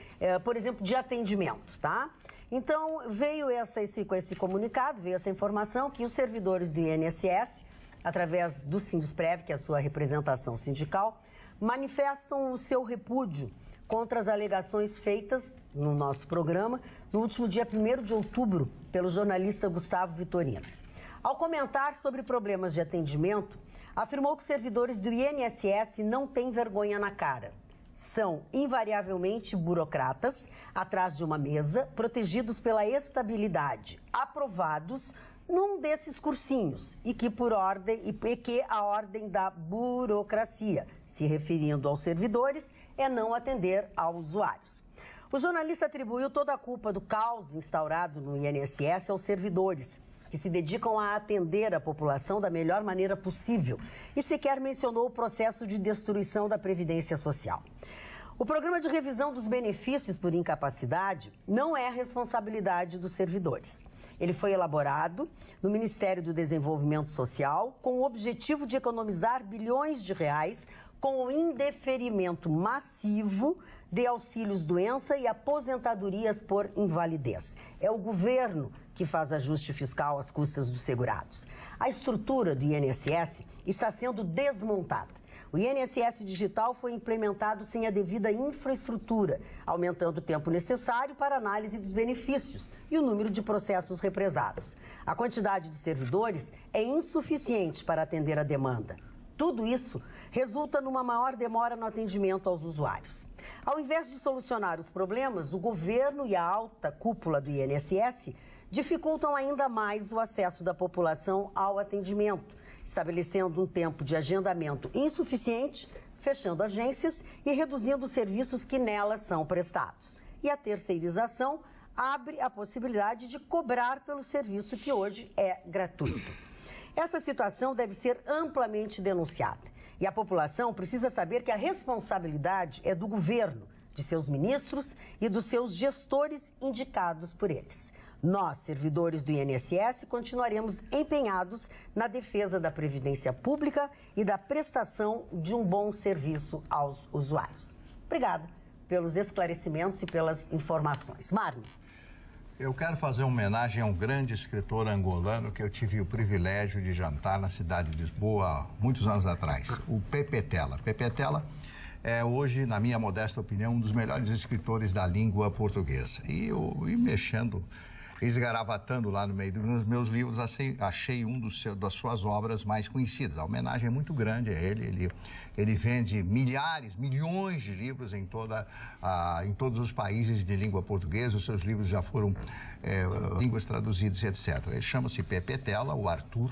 [SPEAKER 1] por exemplo, de atendimento, tá? Então, veio esse comunicado, veio essa informação que os servidores do INSS, através do Sindusprev, que é a sua representação sindical, manifestam o seu repúdio contra as alegações feitas no nosso programa no último dia 1º de outubro pelo jornalista Gustavo Vitorino. Ao comentar sobre problemas de atendimento, afirmou que os servidores do INSS não têm vergonha na cara. São invariavelmente burocratas, atrás de uma mesa, protegidos pela estabilidade, aprovados num desses cursinhos e que a ordem da burocracia, se referindo aos servidores, é não atender aos usuários. O jornalista atribuiu toda a culpa do caos instaurado no INSS aos servidores, que se dedicam a atender a população da melhor maneira possível, e sequer mencionou o processo de destruição da Previdência Social. O programa de revisão dos benefícios por incapacidade não é responsabilidade dos servidores. Ele foi elaborado no Ministério do Desenvolvimento Social com o objetivo de economizar bilhões de reais com o indeferimento massivo de auxílios-doença e aposentadorias por invalidez. É o governo que faz ajuste fiscal às custas dos segurados. A estrutura do INSS está sendo desmontada. O INSS digital foi implementado sem a devida infraestrutura, aumentando o tempo necessário para análise dos benefícios e o número de processos represados. A quantidade de servidores é insuficiente para atender a demanda. Tudo isso resulta numa maior demora no atendimento aos usuários. Ao invés de solucionar os problemas, o governo e a alta cúpula do INSS dificultam ainda mais o acesso da população ao atendimento, estabelecendo um tempo de agendamento insuficiente, fechando agências e reduzindo os serviços que nelas são prestados. E a terceirização abre a possibilidade de cobrar pelo serviço que hoje é gratuito. Essa situação deve ser amplamente denunciada. E a população precisa saber que a responsabilidade é do governo, de seus ministros e dos seus gestores indicados por eles. Nós, servidores do INSS, continuaremos empenhados na defesa da Previdência Pública e da prestação de um bom serviço aos usuários. Obrigada pelos esclarecimentos e pelas informações. Marne.
[SPEAKER 6] Eu quero fazer uma homenagem a um grande escritor angolano que eu tive o privilégio de jantar na cidade de Lisboa há muitos anos atrás, o Pepe Tela. Pepe Tela é hoje, na minha modesta opinião, um dos melhores escritores da língua portuguesa. E eu mexendo, esgaravatando lá no meio dos meus livros, achei das suas obras mais conhecidas. A homenagem é muito grande a ele. Ele vende milhões de livros em todos os países de língua portuguesa. Os seus livros já foram línguas traduzidas, etc. Ele chama-se Pepe Tela, o Arthur,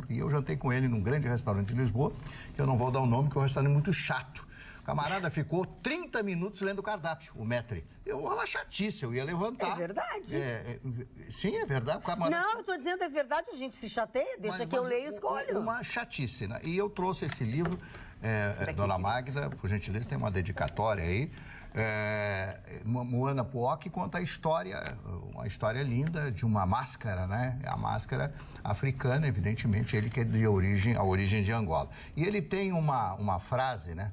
[SPEAKER 6] e eu jantei com ele num grande restaurante de Lisboa, que eu não vou dar o nome, que é um restaurante muito chato. O camarada ficou 30 minutos lendo o cardápio, o maître. Uma chatice, eu ia levantar.
[SPEAKER 1] É verdade.
[SPEAKER 6] Sim, é verdade.
[SPEAKER 1] Não, eu estou dizendo é verdade, a gente se chateia, deixa que eu leio e escolho.
[SPEAKER 6] Uma chatice, né? E eu trouxe esse livro, Dona Magda, por gentileza, tem uma dedicatória aí. Moana Pook conta uma história linda de uma máscara, né? A máscara africana, evidentemente, ele que é de origem de Angola. E ele tem uma frase, né?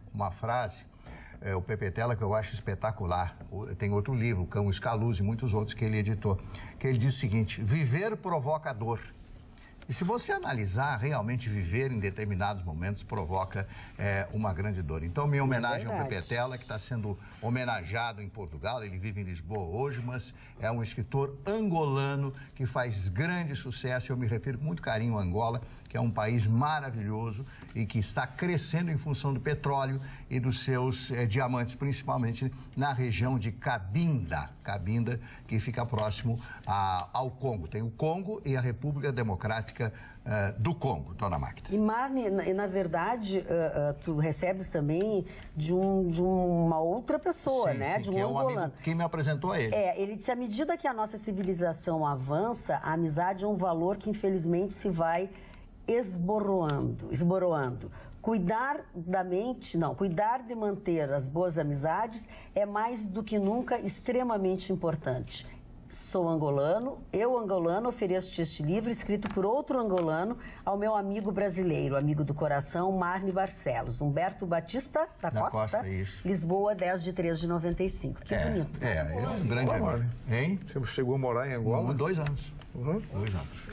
[SPEAKER 6] O Pepe Tela, que eu acho espetacular. Tem outro livro, Cão Escaluz e muitos outros que ele editou, que ele diz o seguinte: viver provoca dor. E se você analisar, realmente viver em determinados momentos provoca uma grande dor. Então, minha homenagem ao Pepe Tela, que está sendo homenageado em Portugal. Ele vive em Lisboa hoje, mas é um escritor angolano que faz grande sucesso. Eu me refiro com muito carinho a Angola, que é um país maravilhoso e que está crescendo em função do petróleo e dos seus diamantes, principalmente na região de Cabinda, que fica próximo ao Congo. Tem o Congo e a República Democrática do Congo, Dona Magda.
[SPEAKER 1] E Marne, na verdade, tu recebes também de uma outra pessoa, né?
[SPEAKER 6] Sim, de um angolano. Quem me apresentou a ele.
[SPEAKER 1] Ele disse, à medida que a nossa civilização avança, a amizade é um valor que infelizmente se vai esboroando. Cuidar de manter as boas amizades é mais do que nunca extremamente importante. sou angolano, eu angolano ofereço este livro escrito por outro angolano ao meu amigo brasileiro, amigo do coração, Marne Barcelos, Humberto Batista da Costa, Lisboa, 10/3/95. Que bonito.
[SPEAKER 6] É um grande amigo. Hein?
[SPEAKER 2] Você chegou a morar em Angola?
[SPEAKER 6] 2 anos. 2 anos.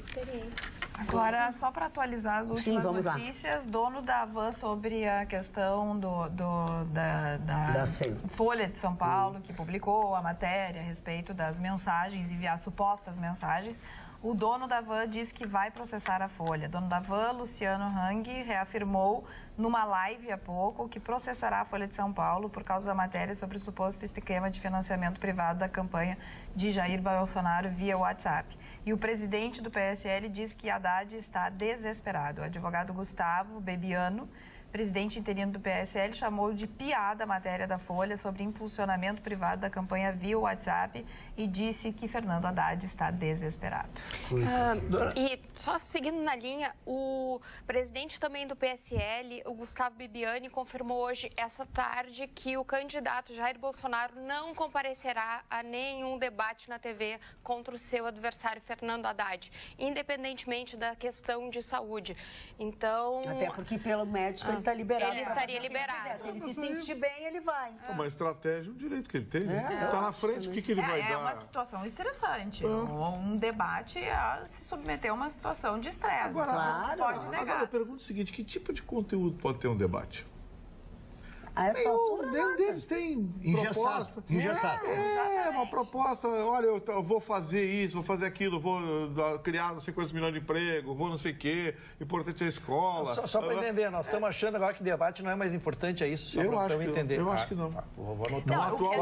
[SPEAKER 7] Agora, só para atualizar as últimas notícias, dono da Van sobre a questão da Folha de São Paulo, que publicou a matéria a respeito das mensagens, supostas mensagens, o dono da Van diz que vai processar a Folha. O dono da Van, Luciano Hang, reafirmou numa live há pouco que processará a Folha de São Paulo por causa da matéria sobre o suposto esquema de financiamento privado da campanha de Jair Bolsonaro via WhatsApp. E o presidente do PSL diz que Haddad está desesperado. O advogado Gustavo Bebiano, presidente interino do PSL, chamou de piada a matéria da Folha sobre impulsionamento privado da campanha via WhatsApp e disse que Fernando Haddad está desesperado.
[SPEAKER 4] E só seguindo na linha, o presidente também do PSL, o Gustavo Bebiani, confirmou hoje, essa tarde, que o candidato Jair Bolsonaro não comparecerá a nenhum debate na TV contra o seu adversário Fernando Haddad, independentemente da questão de saúde. Então...
[SPEAKER 1] Até porque pelo médico ele está liberado.
[SPEAKER 4] Ele estaria liberado.
[SPEAKER 1] Se ele se sentir bem, ele vai.
[SPEAKER 2] Uma estratégia, um direito que ele tem. Ele está na frente, o que ele vai dar?
[SPEAKER 7] É uma situação estressante. Um debate a se submeter a uma situação de estresse.
[SPEAKER 2] Agora,
[SPEAKER 7] não se pode negar.
[SPEAKER 2] Agora eu pergunto o seguinte, que tipo de conteúdo pode ter um debate?
[SPEAKER 1] Nenhum
[SPEAKER 2] deles tem proposta.
[SPEAKER 6] Engessado.
[SPEAKER 2] Uma proposta, olha, eu vou fazer isso, vou fazer aquilo, vou criar não sei quantos milhões de empregos, vou não sei o quê, importante é a escola.
[SPEAKER 5] Só para entender, nós estamos achando agora que debate não é mais importante, é isso? Só
[SPEAKER 2] eu acho
[SPEAKER 5] entender.
[SPEAKER 2] Eu acho que não.
[SPEAKER 5] Vou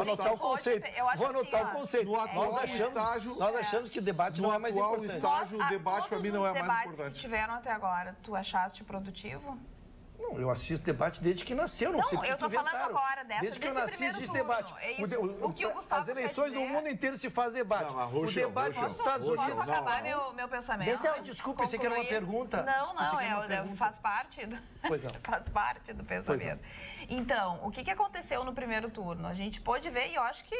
[SPEAKER 5] anotar o conceito. Vou anotar o conceito. Nós achamos que o debate não é mais importante.
[SPEAKER 2] No atual estágio, o debate para mim não é mais importante.
[SPEAKER 7] Os debates que tiveram até agora, tu achaste produtivo?
[SPEAKER 5] Não, eu assisto debate desde que nasceu, não sei porque
[SPEAKER 7] eu tô falando agora
[SPEAKER 5] desde que eu nasci existe debate.
[SPEAKER 7] O que o Gustavo
[SPEAKER 5] As eleições do mundo inteiro se faz debate.
[SPEAKER 2] Não,
[SPEAKER 5] o debate dos Estados Unidos...
[SPEAKER 7] Posso acabar meu pensamento?
[SPEAKER 5] Desculpa, pensei que era uma pergunta.
[SPEAKER 7] Faz parte do pensamento. Então, o que aconteceu no primeiro turno? A gente pôde ver, e eu acho que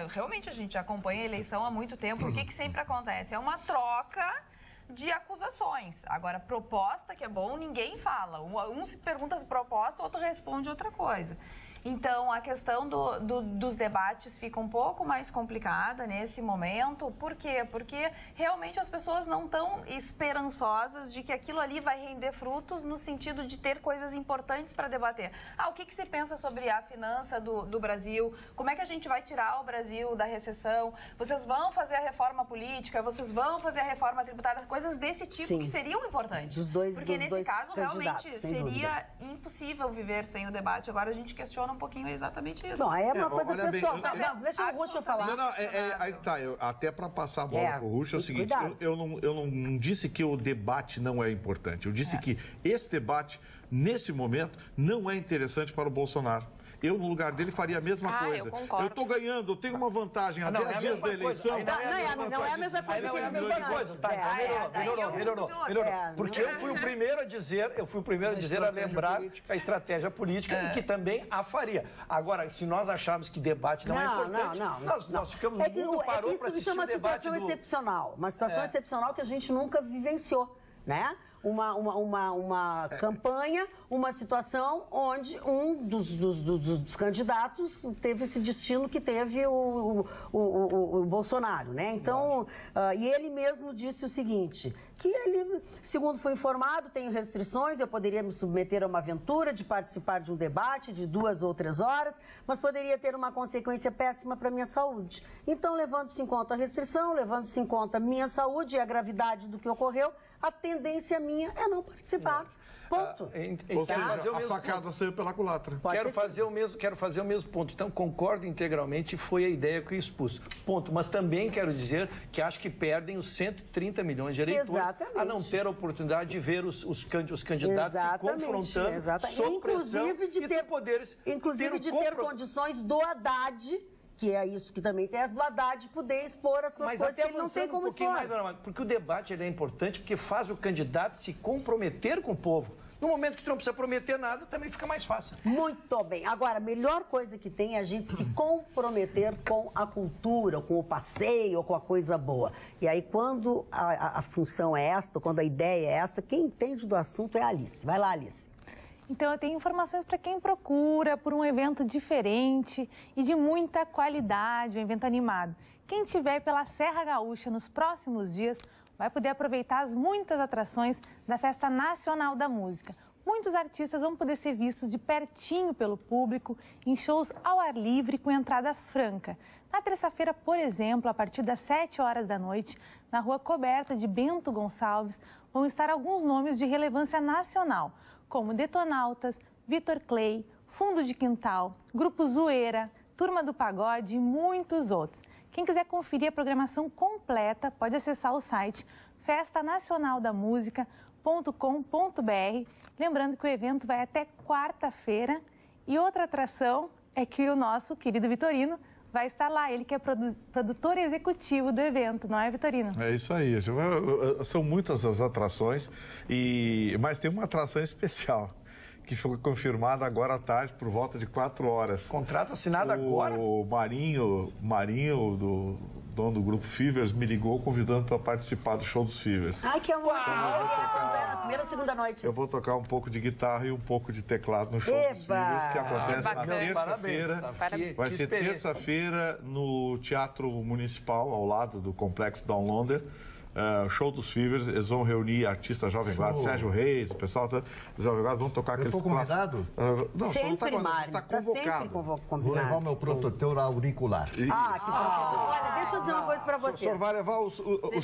[SPEAKER 7] realmente a gente acompanha a eleição há muito tempo, o que sempre acontece? É uma troca de acusações. Agora, proposta, que é bom, ninguém fala. Um se pergunta as propostas, o outro responde outra coisa. Então, a questão dos debates fica um pouco mais complicada nesse momento. Por quê? Porque realmente as pessoas não estão esperançosas de que aquilo ali vai render frutos no sentido de ter coisas importantes para debater. O que se pensa sobre a finança do Brasil? Como é que a gente vai tirar o Brasil da recessão? Vocês vão fazer a reforma política? Vocês vão fazer a reforma tributária? Coisas desse tipo que seriam importantes. Porque nesse caso, realmente, seria impossível viver sem o debate. Agora a gente questiona um pouquinho exatamente isso.
[SPEAKER 1] Não, aí é uma coisa pessoal. Deixa o Ruxa falar.
[SPEAKER 2] Aí tá. Até para passar a bola pro Ruxa é o seguinte, eu não disse que o debate não é importante. Eu disse que esse debate, nesse momento, não é interessante para o Bolsonaro. Eu, no lugar dele, faria a mesma coisa.
[SPEAKER 4] Eu
[SPEAKER 2] tô ganhando, eu tenho uma vantagem há 10 dias da eleição.
[SPEAKER 1] Não é a mesma coisa.
[SPEAKER 5] Não é a mesma coisa. Melhorou. Porque eu fui o primeiro a dizer, a lembrar a estratégia política e que também a faria. Agora, se nós acharmos que debate não é importante, nós ficamos... O mundo parou para assistir o debate.
[SPEAKER 1] Isso é uma situação excepcional. Uma situação excepcional que a gente nunca vivenciou, né? Uma campanha, uma situação onde um dos candidatos teve esse destino que teve o Bolsonaro, né? Então, e ele mesmo disse o seguinte, que ele, segundo foi informado, tem restrições, eu poderia me submeter a uma aventura de participar de um debate de 2 ou 3 horas, mas poderia ter uma consequência péssima para a minha saúde. Então, levando-se em conta a restrição, levando-se em conta a minha saúde e a gravidade do que ocorreu, a tendência minha é não participar. Ponto.
[SPEAKER 2] Ou seja, a facada saiu pela culatra.
[SPEAKER 5] Quero fazer o mesmo ponto. Então, concordo integralmente, foi a ideia que eu expus. Ponto. Mas também quero dizer que acho que perdem os 130 milhões de eleitores a não ter a oportunidade de ver os candidatos se confrontando sob pressão e ter poderes.
[SPEAKER 1] Inclusive de ter condições do Haddad, que é isso que também tem, do Haddad poder expor as suas coisas que ele não tem como expor.
[SPEAKER 5] Porque o debate é importante porque faz o candidato se comprometer com o povo. No momento que tu não precisa prometer nada, também fica mais fácil.
[SPEAKER 1] Muito bem. Agora, a melhor coisa que tem é a gente se comprometer com a cultura, com o passeio, com a coisa boa. E aí, quando a função é esta, quando a ideia é esta, quem entende do assunto é a Alice. Vai lá, Alice.
[SPEAKER 8] Então, eu tenho informações para quem procura por um evento diferente e de muita qualidade, um evento animado. Quem estiver pela Serra Gaúcha nos próximos dias vai poder aproveitar as muitas atrações da Festa Nacional da Música. Muitos artistas vão poder ser vistos de pertinho pelo público em shows ao ar livre com entrada franca. Na terça-feira, por exemplo, a partir das 7 horas da noite, na Rua Coberta de Bento Gonçalves, vão estar alguns nomes de relevância nacional, como Detonautas, Vitor Clay, Fundo de Quintal, Grupo Zoeira, Turma do Pagode e muitos outros. Quem quiser conferir a programação completa pode acessar o site festanacionaldamusica.com.br. Lembrando que o evento vai até quarta-feira. E outra atração é que o nosso querido Vitorino vai estar lá. Ele que é produtor executivo do evento, não é, Vitorino?
[SPEAKER 2] É isso aí. São muitas as atrações, mas tem uma atração especial que foi confirmada agora à tarde, por volta de 4 horas.
[SPEAKER 5] Contrato assinado agora?
[SPEAKER 2] O Marinho, do dono do Grupo Fivers, me ligou convidando para participar do show dos Fivers.
[SPEAKER 1] Ai, que amor! Na primeira ou segunda noite?
[SPEAKER 2] Eu vou tocar um pouco de guitarra e um pouco de teclado no show dos Fivers, que acontece na terça-feira. Vai ser terça-feira no Teatro Municipal, ao lado do Complexo Downloader. Show dos Fivers, eles vão reunir artistas Jovem Guarda, Sérgio Reis, o pessoal da Jovem Guarda vão tocar aqueles
[SPEAKER 6] convidado?
[SPEAKER 2] Não,
[SPEAKER 1] sempre,
[SPEAKER 2] Mário, está convocado.
[SPEAKER 6] Vou levar o meu protetor auricular.
[SPEAKER 1] Que protetor. Olha, deixa eu dizer uma coisa pra vocês.
[SPEAKER 2] O senhor vai levar os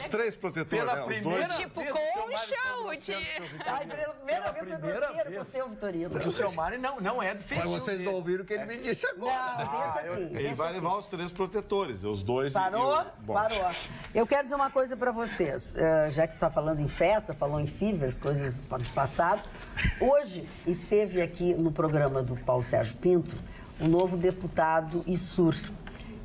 [SPEAKER 2] 3 protetores,
[SPEAKER 5] né?
[SPEAKER 2] Os dois.
[SPEAKER 7] Tipo, com
[SPEAKER 1] Primeira vez foi grosseiro com o seu, Vitorino.
[SPEAKER 5] O seu Mário não é do feitiço.
[SPEAKER 6] Mas vocês não ouviram o que ele me disse agora.
[SPEAKER 1] Não, deixa assim.
[SPEAKER 2] Ele vai levar os 3 protetores, os 2
[SPEAKER 1] Parou? Parou. Eu quero dizer uma coisa pra vocês. Já que está falando em festa, falou em Fivers, coisas do passado. Hoje esteve aqui no programa do Paulo Sérgio Pinto o novo deputado Issur.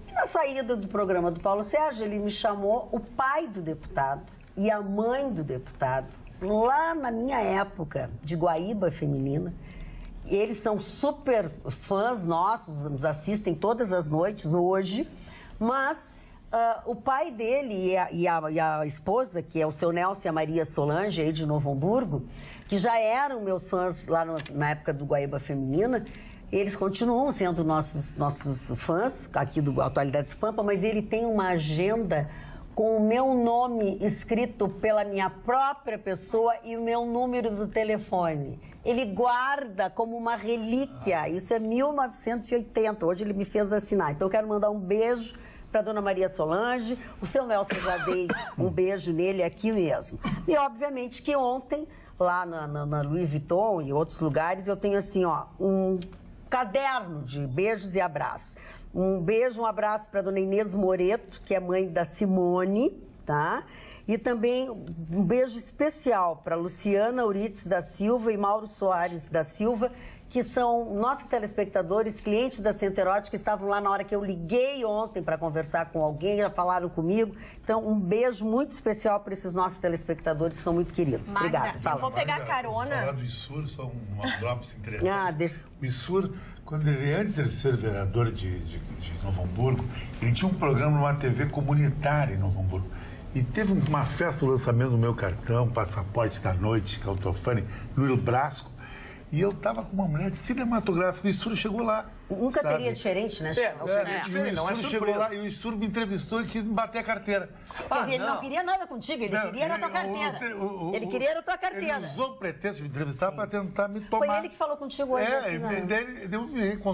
[SPEAKER 1] E na saída do programa do Paulo Sérgio, ele me chamou o pai do deputado e a mãe do deputado, lá na minha época de Guaíba Feminina. Eles são super fãs nossos, nos assistem todas as noites hoje, mas o pai dele e a esposa, que é o seu Nelson e a Maria Solange, aí de Novo Hamburgo, que já eram meus fãs lá na época do Guaíba Feminina, eles continuam sendo nossos fãs aqui do Atualidades Pampa, mas ele tem uma agenda com o meu nome escrito pela minha própria pessoa e o meu número do telefone. Ele guarda como uma relíquia, isso é 1980, hoje ele me fez assinar. Então eu quero mandar um beijo para dona Maria Solange, o seu Nelson, já dei um beijo nele aqui mesmo. E obviamente que ontem, lá na Louis Vuitton e outros lugares, eu tenho assim, ó, um caderno de beijos e abraços. Um beijo, um abraço para dona Inês Moreto, que é mãe da Simone, tá? E também um beijo especial para Luciana Eurites da Silva e Mauro Soares da Silva, que são nossos telespectadores, clientes da Center Ótica, que estavam lá na hora que eu liguei ontem para conversar com alguém, já falaram comigo. Então, um beijo muito especial para esses nossos telespectadores, que são muito queridos.
[SPEAKER 9] Magda,
[SPEAKER 1] obrigada.
[SPEAKER 9] Eu vou pegar carona.
[SPEAKER 3] Falar do Issur, são uma drops interessante. O Issur, antes de ser vereador de Novo Hamburgo, ele tinha um programa numa TV comunitária em Novo Hamburgo. E teve uma festa, o lançamento do meu cartão, Passaporte da Noite, que é o Tofani, no Il Brasco. E eu tava com uma mulher cinematográfica, o Issur chegou lá.
[SPEAKER 1] Nunca seria diferente, né?
[SPEAKER 5] Não seria diferente, não é surpresa.
[SPEAKER 3] Chegou lá e o Issur me entrevistou e quis me bater a carteira.
[SPEAKER 1] Ele não queria nada contigo, ele queria a tua carteira. Ele queria a tua carteira.
[SPEAKER 3] Ele usou o pretexto de me entrevistar para tentar me tomar.
[SPEAKER 1] Foi ele que falou contigo hoje.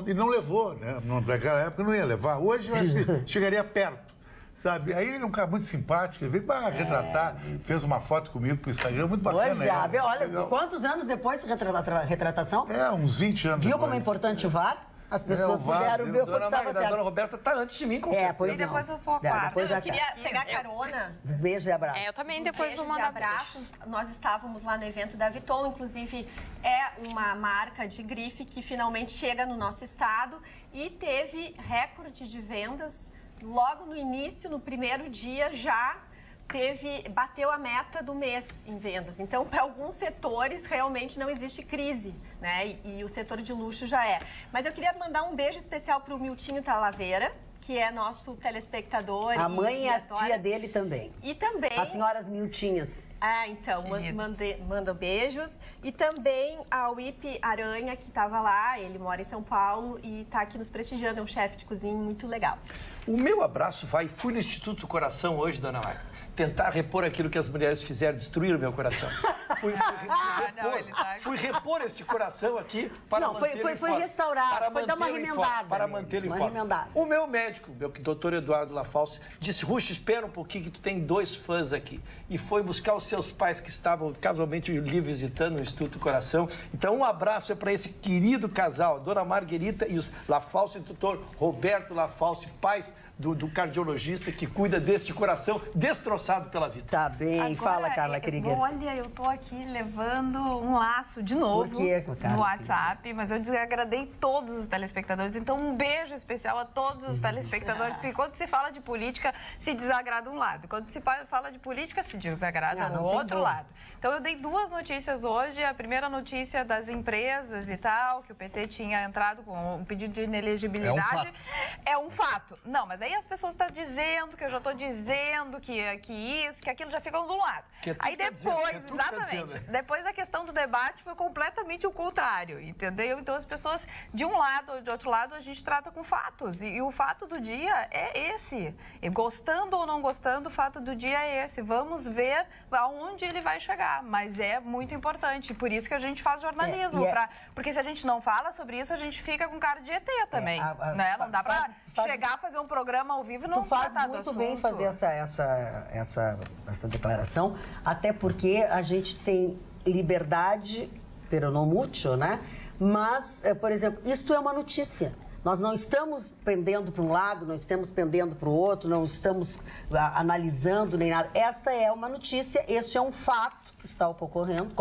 [SPEAKER 3] E não levou, né? Naquela época não ia levar. Hoje eu acho que chegaria perto. Sabe? Aí ele é um cara muito simpático, ele veio para retratar, fez uma foto comigo pro Instagram, muito bacana.
[SPEAKER 1] Hoje já, viu? Olha, quantos anos depois da retratação?
[SPEAKER 3] Uns 20 anos
[SPEAKER 1] Viu
[SPEAKER 3] depois.
[SPEAKER 1] como é importante o VAR? As pessoas puderam ver o quanto estava certo.
[SPEAKER 5] A dona Roberta está antes de mim, com certeza.
[SPEAKER 7] E depois eu sou a quarta.
[SPEAKER 9] Eu queria pegar carona.
[SPEAKER 1] Dos beijos e abraços.
[SPEAKER 7] Eu também depois vou mandar
[SPEAKER 9] abraços. Nós estávamos lá no evento da Vuitton, inclusive é uma marca de grife que finalmente chega no nosso estado e teve recorde de vendas logo no início, no primeiro dia já, bateu a meta do mês em vendas. Então, para alguns setores, realmente não existe crise, né? E o setor de luxo já é. Mas eu queria mandar um beijo especial para o Miltinho Talaveira, que é nosso telespectador.
[SPEAKER 1] A mãe e a tia dele também.
[SPEAKER 9] E também...
[SPEAKER 1] As senhoras Miltinhas.
[SPEAKER 9] Ah, então, manda beijos. E também ao Ipe Aranha, que estava lá, ele mora em São Paulo e está aqui nos prestigiando, é um chefe de cozinha muito legal.
[SPEAKER 5] O meu abraço fui no Instituto do Coração hoje, dona Maria, tentar repor aquilo que as mulheres fizeram, destruir o meu coração. Fui repor este coração aqui para manter ele
[SPEAKER 1] foi restaurar, foi dar uma remendada.
[SPEAKER 5] Para mantê-lo em forma. O meu médico, meu doutor Eduardo Lafalce, disse, Ruxo, espera um pouquinho que tu tem 2 fãs aqui. E foi buscar os seus pais que estavam casualmente lhe visitando no Instituto do Coração. Então, um abraço para esse querido casal, a dona Marguerita e os Lafalce e o doutor Roberto Lafalce, pais do cardiologista que cuida deste coração destroçado pela vida.
[SPEAKER 1] Tá bem. Agora, fala, Carla, querida.
[SPEAKER 7] Olha, eu tô aqui levando um laço de novo no WhatsApp, mas eu desagradei todos os telespectadores. Então, um beijo especial a todos os telespectadores, porque quando se fala de política, se desagrada um lado. Quando se fala de política, se desagrada o outro lado. Então, eu dei 2 notícias hoje. A primeira notícia das empresas e tal, que o PT tinha entrado com um pedido de inelegibilidade. É um fato. Não, mas aí as pessoas estão dizendo, que eu já estou dizendo que isso, que aquilo, já ficam do lado. Aí depois, exatamente, depois a questão do debate foi completamente o contrário, entendeu? Então as pessoas, de um lado ou de outro lado, a gente trata com fatos. E o fato do dia é esse. E gostando ou não gostando, o fato do dia é esse. Vamos ver aonde ele vai chegar. Mas é muito importante. Por isso que a gente faz jornalismo. Porque se a gente não fala sobre isso, a gente fica com cara de ET também. Né? Não dá para chegar a fazer um programa ao vivo e não
[SPEAKER 1] faz muito bem fazer essa declaração, até porque a gente tem liberdade, pero no mucho, né? Mas, por exemplo, isto é uma notícia. Nós não estamos pendendo para um lado, não estamos pendendo para o outro, não estamos analisando nem nada. Esta é uma notícia, este é um fato que está ocorrendo,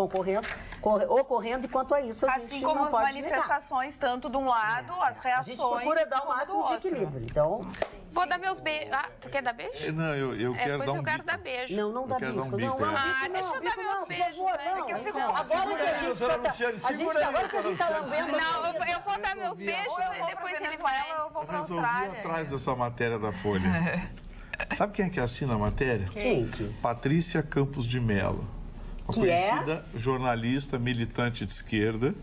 [SPEAKER 1] e quanto a isso a gente
[SPEAKER 7] assim como
[SPEAKER 1] não
[SPEAKER 7] as
[SPEAKER 1] pode
[SPEAKER 7] manifestações,
[SPEAKER 1] negar.
[SPEAKER 7] tanto de um lado, as reações...
[SPEAKER 1] A gente procura dar o máximo de equilíbrio, então...
[SPEAKER 4] Vou dar meus beijos. Ah, tu quer dar beijo?
[SPEAKER 2] Não, eu quero dar um bico.
[SPEAKER 4] Eu quero dar beijo.
[SPEAKER 1] Não dá bico.
[SPEAKER 2] Não,
[SPEAKER 4] deixa eu dar meus beijos.
[SPEAKER 1] Agora que a gente está lambendo...
[SPEAKER 4] Não, eu vou dar meus beijos e depois ele vai.
[SPEAKER 7] Eu vou pra
[SPEAKER 2] Resolvi
[SPEAKER 7] Austrália.
[SPEAKER 2] atrás dessa matéria da Folha. Sabe quem é que assina a matéria?
[SPEAKER 1] Quem?
[SPEAKER 2] Patrícia Campos de Mello. Uma conhecida jornalista, militante de esquerda,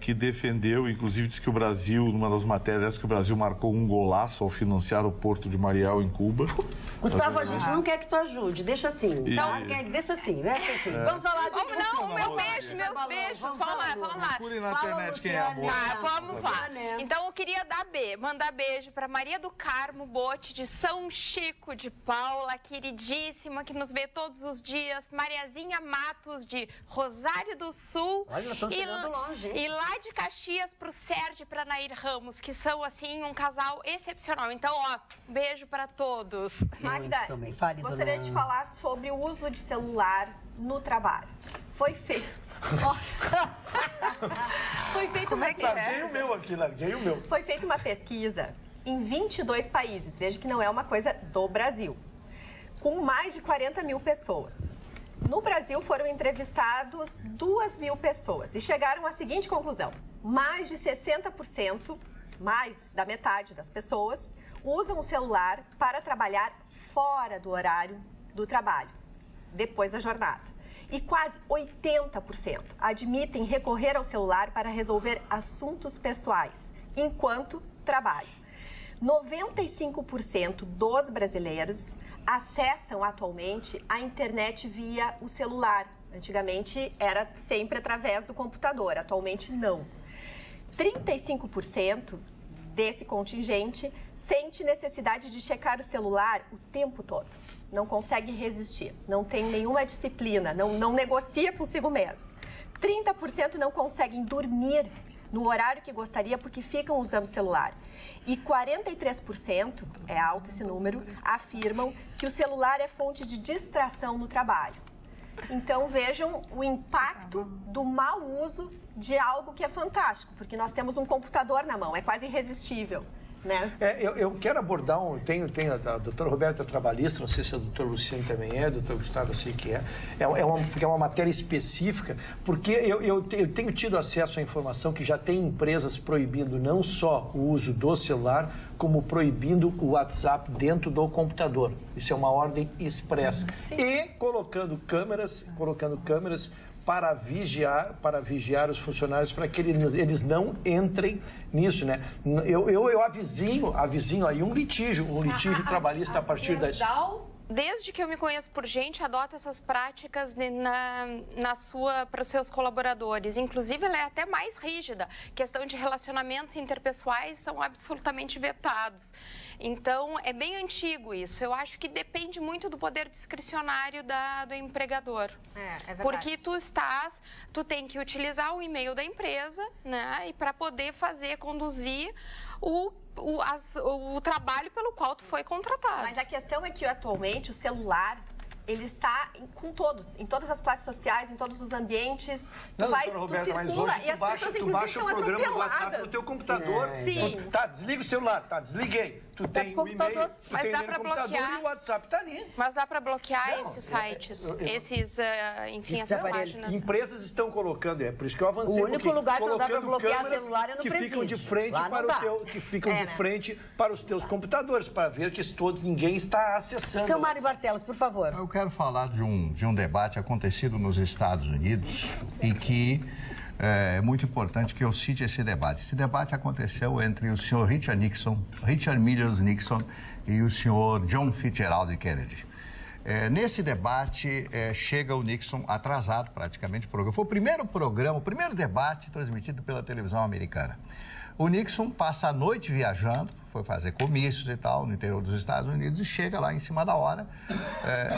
[SPEAKER 2] que defendeu, inclusive disse que o Brasil, numa das matérias, que o Brasil marcou um golaço ao financiar o Porto de Mariel em Cuba.
[SPEAKER 1] Gustavo, a gente não quer que tu ajude, deixa assim. Então, deixa assim, né? Vamos falar disso.
[SPEAKER 4] Não, meus beijos. Vamos lá.
[SPEAKER 2] Procurem na internet quem é amor.
[SPEAKER 4] Vamos lá. Então, eu queria mandar beijo para Maria do Carmo Bote, de São Chico de Paula, queridíssima, que nos vê todos os dias. Mariazinha Matos, de Rosário do Sul.
[SPEAKER 1] Olha, estão chegando longe, hein?
[SPEAKER 4] E lá de Caxias pro Sérgio e pra Nair Ramos, que são, assim, um casal excepcional. Então, beijo para todos.
[SPEAKER 9] Magda, gostaria de falar sobre o uso de celular no trabalho. Foi feito... Foi feita uma
[SPEAKER 5] larguei o meu.
[SPEAKER 9] Foi feita uma pesquisa em 22 países. Veja que não é uma coisa do Brasil. Com mais de 40 mil pessoas. No Brasil foram entrevistados 2.000 pessoas e chegaram à seguinte conclusão. Mais de 60%, mais da metade das pessoas, usam o celular para trabalhar fora do horário do trabalho, depois da jornada. E quase 80% admitem recorrer ao celular para resolver assuntos pessoais, enquanto trabalham. 95% dos brasileiros acessam atualmente a internet via o celular. Antigamente era sempre através do computador, atualmente não. 35% desse contingente sente necessidade de checar o celular o tempo todo. Não consegue resistir, não tem nenhuma disciplina, não negocia consigo mesmo. 30% não conseguem dormir no horário que gostaria porque ficam usando o celular. E 43%, é alto esse número, afirmam que o celular é fonte de distração no trabalho. Então vejam o impacto do mau uso de algo que é fantástico, porque nós temos um computador na mão, é quase irresistível. né?
[SPEAKER 5] Eu quero abordar a doutora Roberta é trabalhista, não sei se a doutora Luciane também é, a doutora Gustavo eu sei que é. Porque é uma matéria específica, porque eu tenho tido acesso à informação que já tem empresas proibindo não só o uso do celular, como proibindo o WhatsApp dentro do computador. Isso é uma ordem expressa. E colocando câmeras para vigiar os funcionários, para que eles não entrem nisso, né? Eu avizinho aí um litígio trabalhista a partir das...
[SPEAKER 4] Desde que eu me conheço por gente, adota essas práticas para os seus colaboradores. Inclusive, ela é até mais rígida. Questão de relacionamentos interpessoais são absolutamente vetados. Então, é bem antigo isso. Eu acho que depende muito do poder discricionário do empregador. É verdade. Porque tu tem que utilizar o e-mail da empresa, né? E para poder conduzir o trabalho pelo qual tu foi contratado.
[SPEAKER 9] Mas a questão é que atualmente o celular, ele está com todos, em todas as classes sociais, em todos os ambientes. Tu
[SPEAKER 5] Roberta, mas hoje tu baixa o programa do WhatsApp no teu computador.
[SPEAKER 9] Sim.
[SPEAKER 5] Desliga o celular, desliguei. Tu tem o e-mail,
[SPEAKER 4] mas dá para bloquear.
[SPEAKER 5] E o WhatsApp tá ali.
[SPEAKER 4] Mas dá para bloquear esses sites, enfim, essas páginas.
[SPEAKER 5] Empresas estão colocando, é por isso que eu avancei.
[SPEAKER 1] O único lugar que não dá para bloquear celular é no
[SPEAKER 5] que
[SPEAKER 1] presídio.
[SPEAKER 5] Ficam de frente para os teus computadores, para ver que ninguém está acessando.
[SPEAKER 1] Seu Mário Barcelos, por favor.
[SPEAKER 6] Eu quero falar de um debate acontecido nos Estados Unidos e que é muito importante que eu cite esse debate. Esse debate aconteceu entre o senhor Richard Milhous Nixon e o senhor John Fitzgerald Kennedy. Nesse debate, chega o Nixon atrasado praticamente. Foi o primeiro debate transmitido pela televisão americana. O Nixon passa a noite viajando, foi fazer comícios e tal no interior dos Estados Unidos e chega lá em cima da hora,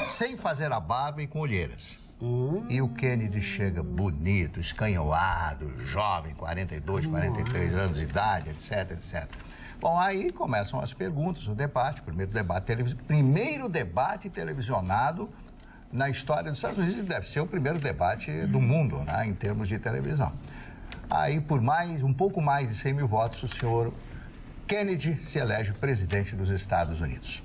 [SPEAKER 6] sem fazer a barba e com olheiras. E o Kennedy chega bonito, escanhoado, jovem, 42, 43 anos de idade, etc, etc. Bom, aí começam as perguntas, o debate, primeiro debate televisionado na história dos Estados Unidos, e deve ser o primeiro debate do mundo, né, em termos de televisão. Aí, por um pouco mais de 100 mil votos, o senhor Kennedy se elege presidente dos Estados Unidos.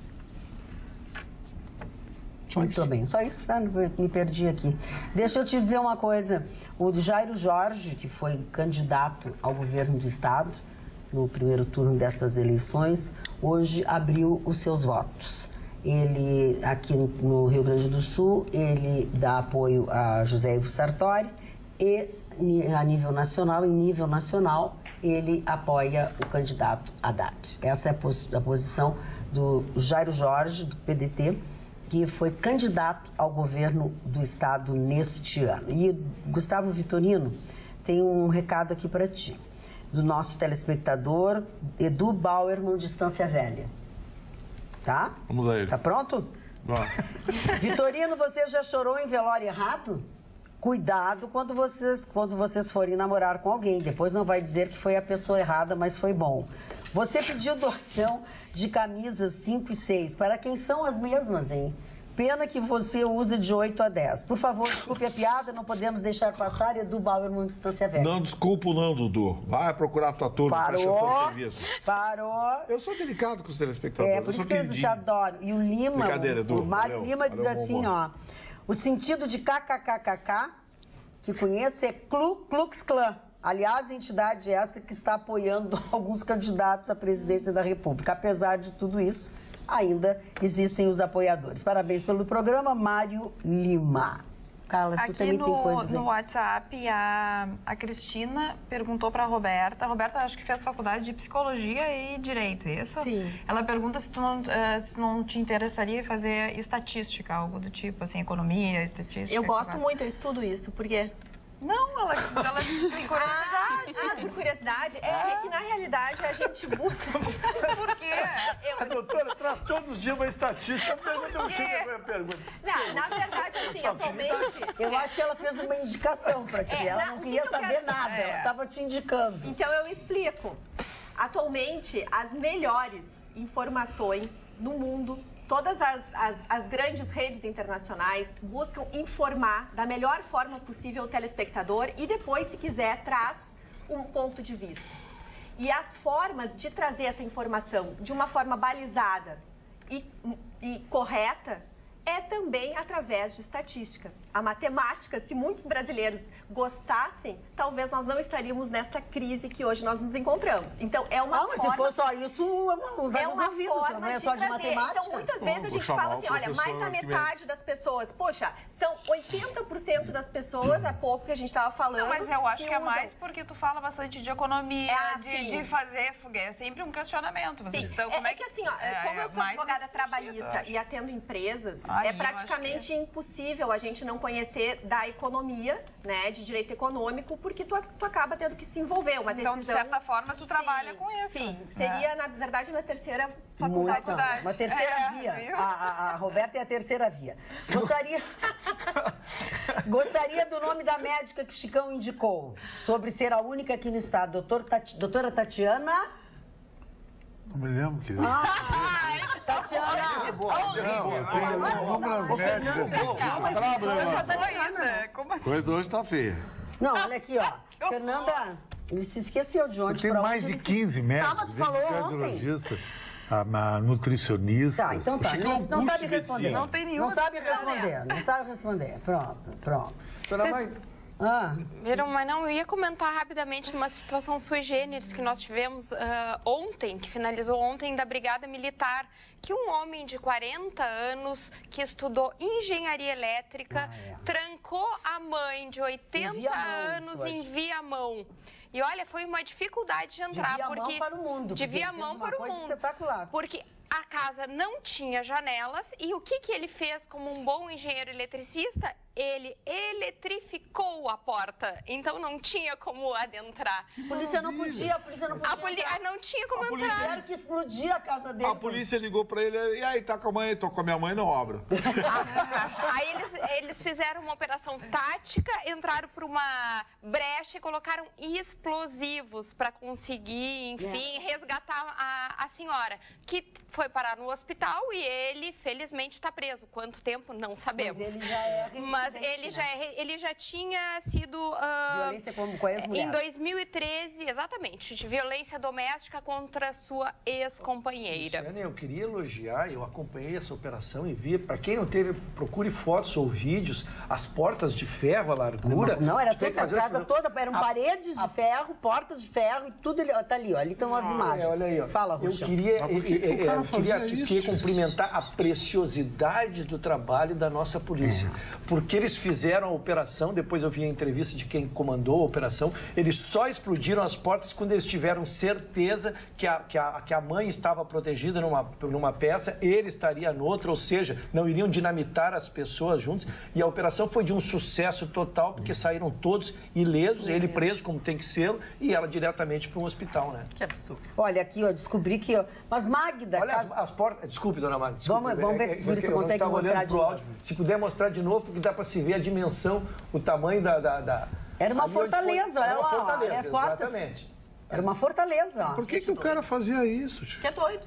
[SPEAKER 1] Muito bem, só isso, né? Me perdi aqui. Deixa eu te dizer uma coisa. O Jairo Jorge, que foi candidato ao governo do estado no primeiro turno destas eleições, hoje abriu os seus votos. Ele, aqui no Rio Grande do Sul, ele dá apoio a José Ivo Sartori e em nível nacional, ele apoia o candidato Haddad. Essa é a posição do Jairo Jorge, do PDT, que foi candidato ao governo do estado neste ano. E, Gustavo Vitorino, tem um recado aqui para ti, do nosso telespectador Edu Bauerman, de Estância Velha. Tá?
[SPEAKER 2] Vamos a ele.
[SPEAKER 1] Tá pronto?
[SPEAKER 2] Vamos.
[SPEAKER 1] Vitorino, você já chorou em velório errado? Cuidado quando vocês forem namorar com alguém. Depois não vai dizer que foi a pessoa errada, mas foi bom. Você pediu doação de camisas 5 e 6. Para quem são as mesmas, hein? Pena que você usa de 8 a 10. Por favor, desculpe a piada, não podemos deixar passar. Edu Bauerman, Distância Velha.
[SPEAKER 2] Não desculpo não, Dudu. Vai procurar a tua turma para prestar seu serviço.
[SPEAKER 1] Parou.
[SPEAKER 2] Eu sou delicado com os telespectadores.
[SPEAKER 1] Por isso que eu te adoro. E o Lima, o Mário Lima diz assim, ó. O sentido de kkkk, que conheço, é Ku Klux Klan. Aliás, a entidade essa que está apoiando alguns candidatos à presidência da República. Apesar de tudo isso, ainda existem os apoiadores. Parabéns pelo programa, Mário Lima. Carla, tu também tem coisas aí.
[SPEAKER 7] No WhatsApp, a Cristina perguntou para a Roberta. A Roberta, acho que fez faculdade de Psicologia e Direito, isso?
[SPEAKER 9] Sim.
[SPEAKER 7] Ela pergunta se não te interessaria fazer estatística, algo do tipo, assim, economia, estatística.
[SPEAKER 9] Eu gosto muito, eu estudo isso. Por quê?
[SPEAKER 7] Não, ela tem curiosidade.
[SPEAKER 9] Por curiosidade? É que na realidade a gente busca...
[SPEAKER 7] Por quê?
[SPEAKER 5] A doutora traz todos os dias uma estatística, pergunta o que é a pergunta.
[SPEAKER 9] Não, na verdade, assim, atualmente...
[SPEAKER 1] Eu acho que ela fez uma indicação pra ti. Ela não queria saber nada, ela estava te indicando.
[SPEAKER 9] Então eu explico. Atualmente, as melhores informações no mundo... Todas as grandes redes internacionais buscam informar da melhor forma possível o telespectador e depois, se quiser, traz um ponto de vista. E as formas de trazer essa informação de uma forma balizada e correta é também através de estatística. A matemática, se muitos brasileiros gostassem, talvez nós não estaríamos nesta crise que hoje nós nos encontramos. Então, é uma
[SPEAKER 1] mas se for só isso,
[SPEAKER 9] é uma forma
[SPEAKER 1] não é só de matemática.
[SPEAKER 9] Então, muitas vezes a gente fala assim, olha, mais da metade das pessoas, poxa, são 80% das pessoas, há pouco que a gente estava falando.
[SPEAKER 7] Não, mas eu acho que é mais porque tu fala bastante de economia, de fazer fogueira. É sempre um questionamento.
[SPEAKER 9] Sim, então, como é que assim, como eu sou advogada trabalhista e atendo empresas, é praticamente impossível a gente não conhecer da economia, né, de direito econômico, porque tu acaba tendo que se envolver, uma decisão...
[SPEAKER 7] Então, de certa forma, tu trabalha com isso.
[SPEAKER 9] Sim, seria, na verdade, uma terceira faculdade.
[SPEAKER 1] Uma terceira via. A Roberta é a terceira via. Gostaria do nome da médica que o Chicão indicou, sobre ser a única aqui no estado, doutora Tatiana...
[SPEAKER 3] Não me lembro que...
[SPEAKER 1] Tatiana!
[SPEAKER 10] Coisa hoje tá feia.
[SPEAKER 1] Não, olha aqui, ó. Fernanda, ele se esqueceu de onde.
[SPEAKER 3] Tem mais de 15 médicos.
[SPEAKER 1] Tu falou ontem.
[SPEAKER 3] A nutricionista.
[SPEAKER 1] Tá, então tá. Não sabe responder.
[SPEAKER 7] Não tem nenhuma.
[SPEAKER 1] Não sabe responder. Pronto.
[SPEAKER 4] Viram, mas não, eu ia comentar rapidamente uma situação sui generis que nós tivemos ontem, que finalizou ontem, da Brigada Militar, que um homem de 40 anos que estudou engenharia elétrica trancou a mãe de 80 anos em Viamão. E olha, foi uma dificuldade de entrar, porque de Viamão para o mundo.
[SPEAKER 1] Espetacular.
[SPEAKER 4] Porque a casa não tinha janelas e o que ele fez como um bom engenheiro eletricista? Ele eletrificou a porta, então não tinha como adentrar.
[SPEAKER 1] A polícia não podia.
[SPEAKER 4] Não tinha como entrar.
[SPEAKER 1] Tiveram que explodir a casa dele.
[SPEAKER 2] A polícia ligou pra ele, e aí, tá com a mãe? Tô com a minha mãe na obra.
[SPEAKER 4] Aí eles fizeram uma operação tática, entraram por uma brecha e colocaram explosivos para conseguir, enfim, resgatar a senhora, que foi parar no hospital e ele, felizmente, está preso. Quanto tempo? Não sabemos. Mas ele já tinha sido...
[SPEAKER 1] violência com a ex-mulher.
[SPEAKER 4] Em 2013, exatamente, de violência doméstica contra sua ex-companheira.
[SPEAKER 5] Luciana, eu queria elogiar, eu acompanhei essa operação e vi, para quem não teve, procure fotos ou vídeos, as portas de ferro, a largura...
[SPEAKER 1] Não, era toda a casa toda, eram paredes de ferro, portas de ferro e tudo, tá ali, ó, ali estão as imagens.
[SPEAKER 5] Olha aí, ó.
[SPEAKER 1] Fala, Ruxa.
[SPEAKER 5] Eu queria cumprimentar a preciosidade do trabalho da nossa polícia. Porque eles fizeram a operação, depois eu vi a entrevista de quem comandou a operação, eles só explodiram as portas quando eles tiveram certeza que a mãe estava protegida numa peça, ele estaria noutra, ou seja, não iriam dinamitar as pessoas juntos. E a operação foi de um sucesso total, porque saíram todos ilesos, ele preso como tem que ser, e ela diretamente para um hospital, né?
[SPEAKER 1] Que absurdo. Olha, aqui, ó, descobri que... Mas Magda...
[SPEAKER 5] Olha as portas... Desculpe, dona Magda.
[SPEAKER 1] Vamos ver se você consegue mostrar de novo.
[SPEAKER 5] Se puder mostrar de novo, porque dá para se ver a dimensão, o tamanho da...
[SPEAKER 1] Era uma fortaleza, olha lá, olha as portas.
[SPEAKER 5] Exatamente.
[SPEAKER 1] Era uma fortaleza.
[SPEAKER 10] Por que o cara fazia isso, tio?
[SPEAKER 9] Que é doido.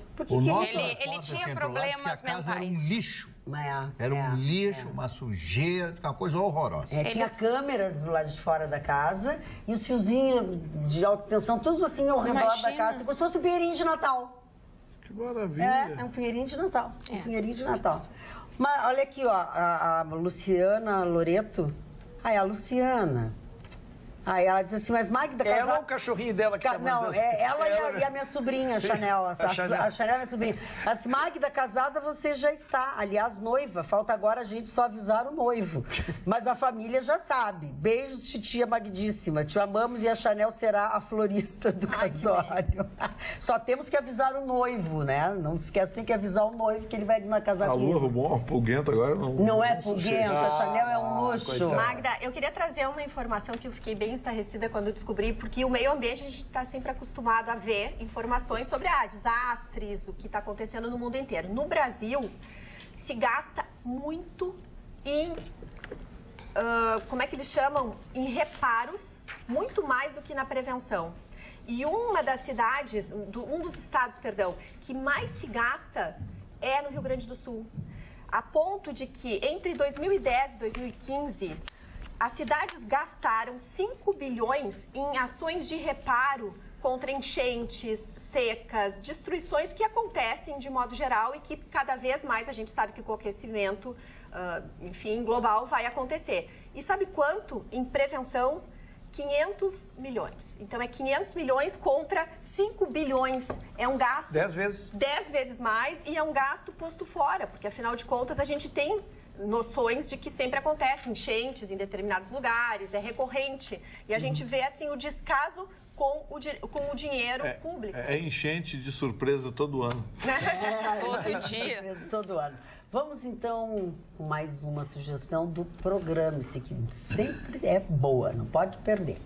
[SPEAKER 4] Ele tinha problemas mentais.
[SPEAKER 6] Era um lixo. Era um lixo, uma sujeira, uma coisa horrorosa.
[SPEAKER 1] Tinha câmeras do lado de fora da casa e os fiozinhos de alta tensão, todos assim ao redor da casa, como se fosse um pinheirinho de Natal.
[SPEAKER 10] Que maravilha.
[SPEAKER 1] É um pinheirinho de Natal. Um pinheirinho de Natal. Mas olha aqui, ó, a Luciana Loreto. A Luciana. Aí ela diz assim, mas Magda...
[SPEAKER 5] Ela ou o cachorrinho dela que tá
[SPEAKER 1] Não, ela e a minha sobrinha, a Chanel. A Chanel é minha sobrinha. Ela disse, Magda, casada você já está. Aliás, noiva. Falta agora a gente só avisar o noivo. Mas a família já sabe. Beijos, titia Magdíssima. Te amamos e a Chanel será a florista do casório. Só temos que avisar o noivo, né? Não esquece, tem que avisar o noivo que ele vai na casa
[SPEAKER 10] dele. A Lu arrumou uma pulguenta agora.
[SPEAKER 1] Não é pulguenta, a Chanel é um luxo.
[SPEAKER 9] Coitado. Magda, eu queria trazer uma informação que eu fiquei bem estarrecida quando eu descobri, porque o meio ambiente a gente está sempre acostumado a ver informações sobre desastres, o que está acontecendo no mundo inteiro. No Brasil, se gasta muito em, como é que eles chamam? Em reparos, muito mais do que na prevenção. E uma das cidades, um dos estados, que mais se gasta é no Rio Grande do Sul. A ponto de que entre 2010 e 2015... as cidades gastaram 5 bilhões em ações de reparo contra enchentes, secas, destruições que acontecem de modo geral e que cada vez mais a gente sabe que com o aquecimento, enfim, global vai acontecer. E sabe quanto em prevenção? 500 milhões. Então, é 500 milhões contra 5 bilhões. É um gasto...
[SPEAKER 5] 10 vezes.
[SPEAKER 9] 10 vezes mais e é um gasto posto fora, porque, afinal de contas, a gente tem noções de que sempre acontecem enchentes em determinados lugares, é recorrente. E a gente vê, assim, o descaso com o dinheiro público.
[SPEAKER 10] É enchente de surpresa todo ano.
[SPEAKER 7] Todo dia.
[SPEAKER 1] Surpresa todo ano. Vamos, então, com mais uma sugestão do programa, esse que sempre é boa, não pode perder.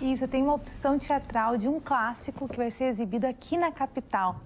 [SPEAKER 8] Isso, tem uma opção teatral de um clássico que vai ser exibido aqui na capital.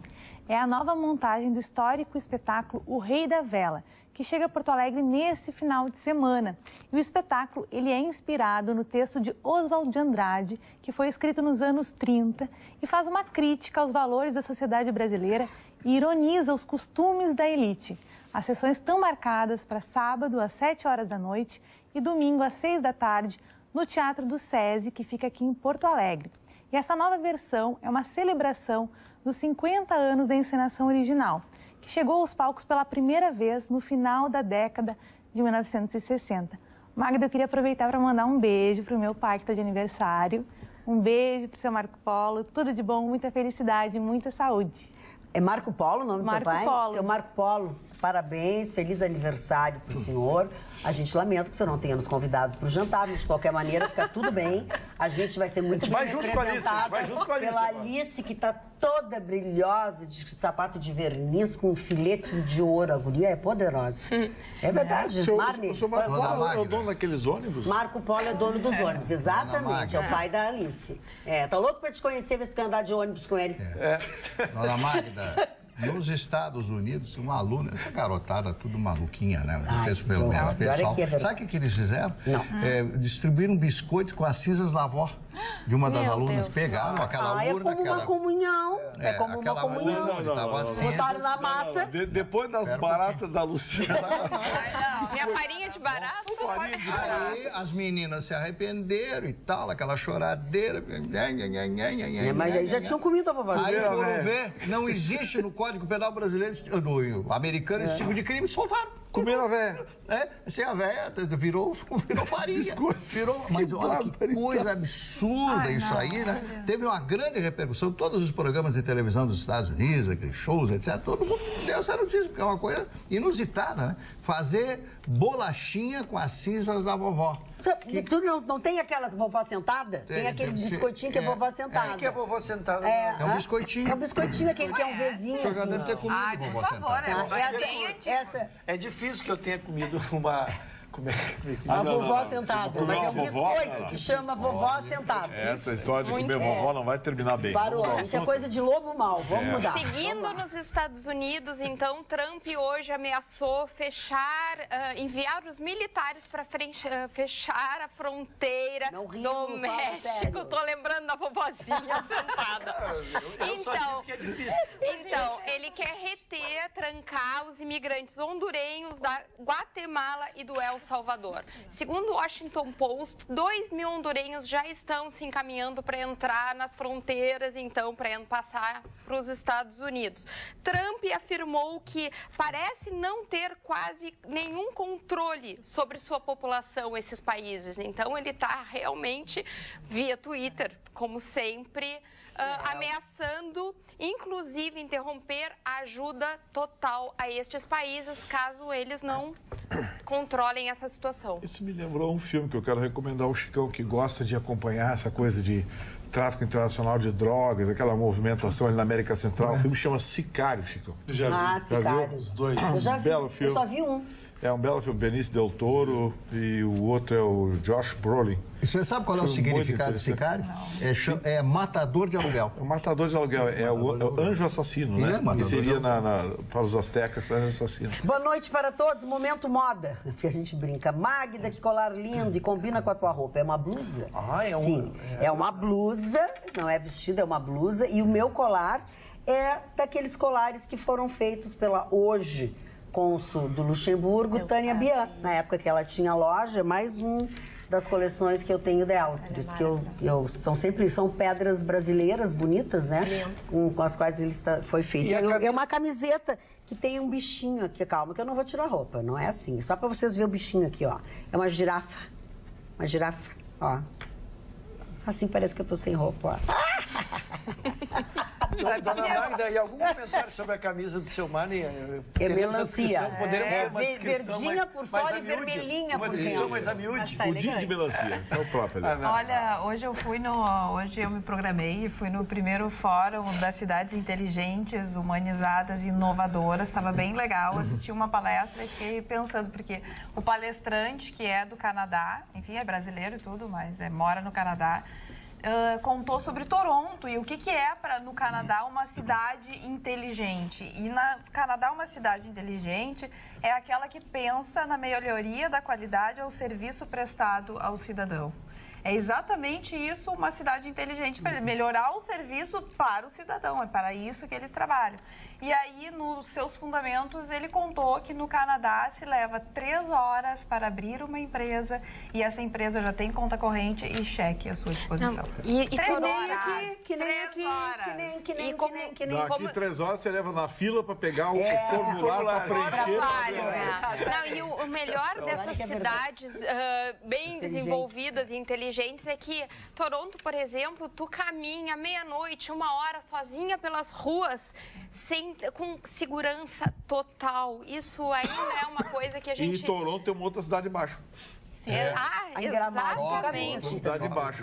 [SPEAKER 8] É a nova montagem do histórico espetáculo O Rei da Vela, que chega a Porto Alegre nesse final de semana. E o espetáculo ele é inspirado no texto de Oswald de Andrade, que foi escrito nos anos 30 e faz uma crítica aos valores da sociedade brasileira e ironiza os costumes da elite. As sessões estão marcadas para sábado às 7 horas da noite e domingo às 6 da tarde no Teatro do SESI, que fica aqui em Porto Alegre. E essa nova versão é uma celebração dos 50 anos da encenação original, que chegou aos palcos pela primeira vez no final da década de 1960. Magda, eu queria aproveitar para mandar um beijo para o meu pai que está de aniversário. Um beijo para o seu Marco Polo, tudo de bom, muita felicidade, muita saúde.
[SPEAKER 1] É Marco Polo o nome do teu pai?
[SPEAKER 8] Marco Polo.
[SPEAKER 1] Seu Marco Polo, parabéns, feliz aniversário para o senhor. A gente lamenta que o senhor não tenha nos convidado para o jantar, mas de qualquer maneira fica tudo bem. A gente vai ser muito bem representada pela Alice, que está toda brilhosa, de sapato de verniz, com filetes de ouro. A guria é poderosa. É verdade,
[SPEAKER 10] Marne. O senhor Marco Polo é o dono daqueles ônibus?
[SPEAKER 1] Marco Polo é dono dos ônibus, exatamente. É o pai da Alice. Tá louco para te conhecer, ver se tu andar de ônibus com ele.
[SPEAKER 6] Dona Magda, nos Estados Unidos, uma aluna, essa garotada tudo maluquinha, né? Pessoal. Sabe o que eles fizeram? Distribuíram biscoitos com as cinzas Lavó de uma das alunas. Pegaram aquela urna.
[SPEAKER 1] É como uma comunhão. É como uma comunhão. Botaram na massa.
[SPEAKER 10] Depois das baratas da Luciana.
[SPEAKER 7] Minha farinha de barata.
[SPEAKER 6] Aí as meninas se arrependeram e tal, aquela choradeira.
[SPEAKER 1] Mas aí já tinham comido a vovozinha.
[SPEAKER 6] Aí foram ver, não existe no Código Penal brasileiro, no americano, esse tipo de crime, soltaram.
[SPEAKER 10] Comeram a véia.
[SPEAKER 6] Assim, a véia virou farinha. Mas olha que coisa absurda isso aí, né? Teve uma grande repercussão, todos os programas de televisão dos Estados Unidos, aqueles shows, etc. Todo mundo deu essa notícia, porque é uma coisa inusitada, né? Fazer bolachinha com as cinzas da vovó.
[SPEAKER 1] Tu não tem aquelas vovó sentada? Tem aquele biscoitinho que é vovó sentada.
[SPEAKER 5] O que é vovó sentada?
[SPEAKER 6] É um biscoitinho.
[SPEAKER 1] É um biscoitinho, aquele que é um Vzinho.
[SPEAKER 6] O senhor deve ter comido vovó sentada.
[SPEAKER 5] É difícil que eu tenha comido uma...
[SPEAKER 1] A vovó sentada. Mas é um biscoito que chama vovó sentada.
[SPEAKER 10] Essa história de comer vovó não vai terminar bem.
[SPEAKER 1] Parou. Isso é coisa de lobo mau. Vamos mudar.
[SPEAKER 4] Seguindo nos Estados Unidos, então, Trump hoje ameaçou enviar os militares para fechar a fronteira do México. Tô lembrando da vovozinha sentada. Então, ele quer trancar os imigrantes hondurenhos da Guatemala e do El Salvador. Segundo o Washington Post, 2.000 hondurenhos já estão se encaminhando para entrar nas fronteiras, então, para passar para os Estados Unidos. Trump afirmou que parece não ter quase nenhum controle sobre sua população, esses países. Então, ele está realmente, via Twitter, como sempre, ameaçando, inclusive, interromper a ajuda total a estes países, caso eles não controlem essa situação.
[SPEAKER 10] Isso me lembrou um filme que eu quero recomendar ao Chicão, que gosta de acompanhar essa coisa de tráfico internacional de drogas, aquela movimentação ali na América Central. O filme chama Sicário, Chicão.
[SPEAKER 1] Sicário.
[SPEAKER 10] Os dois.
[SPEAKER 1] Eu já vi.
[SPEAKER 10] Belo filme.
[SPEAKER 1] Eu só vi um.
[SPEAKER 10] É um belo filme, Benício Del Toro e o outro é o Josh Brolin.
[SPEAKER 6] E você sabe qual é o significado de sicário? É matador de aluguel.
[SPEAKER 10] O matador de aluguel é o anjo assassino, né? Que seria para os astecas, anjo assassino.
[SPEAKER 1] Boa noite para todos. Momento moda. Que a gente brinca. Magda, que colar lindo e combina com a tua roupa. É uma blusa? Sim, é uma blusa. Não é vestido, é uma blusa. E o meu colar é daqueles colares que foram feitos pela hoje cônsul do Luxemburgo, Tânia Bian. Na época que ela tinha loja, mais um das coleções que eu tenho dela. Por isso que são pedras brasileiras bonitas, né? Com as quais ele foi feito. É uma camiseta que tem um bichinho aqui, calma, que eu não vou tirar a roupa, não é assim. Só para vocês verem o bichinho aqui, ó. É uma girafa. Uma girafa, ó. Assim parece que eu tô sem roupa, ó.
[SPEAKER 5] Dona Magda, e algum comentário sobre a camisa do seu Mani?
[SPEAKER 1] É melancia.
[SPEAKER 5] Poderemos ter uma descrição
[SPEAKER 1] verdinha por fora e vermelhinha por dentro.
[SPEAKER 10] Uma descrição mais a miúde. Pudim de melancia. É o próprio ali.
[SPEAKER 7] Olha, hoje eu me programei e fui no primeiro fórum das cidades inteligentes, humanizadas e inovadoras. Estava bem legal. Assisti uma palestra e fiquei pensando, porque o palestrante, que é do Canadá, enfim, é brasileiro e tudo, mas mora no Canadá, contou sobre Toronto e o que é no Canadá uma cidade inteligente. E no Canadá uma cidade inteligente é aquela que pensa na melhoria da qualidade ao serviço prestado ao cidadão. É exatamente isso, uma cidade inteligente, para melhorar o serviço para o cidadão, é para isso que eles trabalham. E aí, nos seus fundamentos, ele contou que no Canadá se leva 3 horas para abrir uma empresa e essa empresa já tem conta corrente e cheque à sua disposição.
[SPEAKER 1] Que nem aqui.
[SPEAKER 10] Aqui 3 horas você leva na fila para pegar o formulário para preencher.
[SPEAKER 4] Não, e o melhor dessas cidades bem desenvolvidas e inteligentes é que Toronto, por exemplo, tu caminha meia-noite, 1 hora sozinha pelas ruas, com segurança total. Isso ainda é uma coisa que a gente...
[SPEAKER 10] E em Toronto tem uma outra cidade embaixo.
[SPEAKER 4] Sim. Exatamente.
[SPEAKER 10] Cidade embaixo,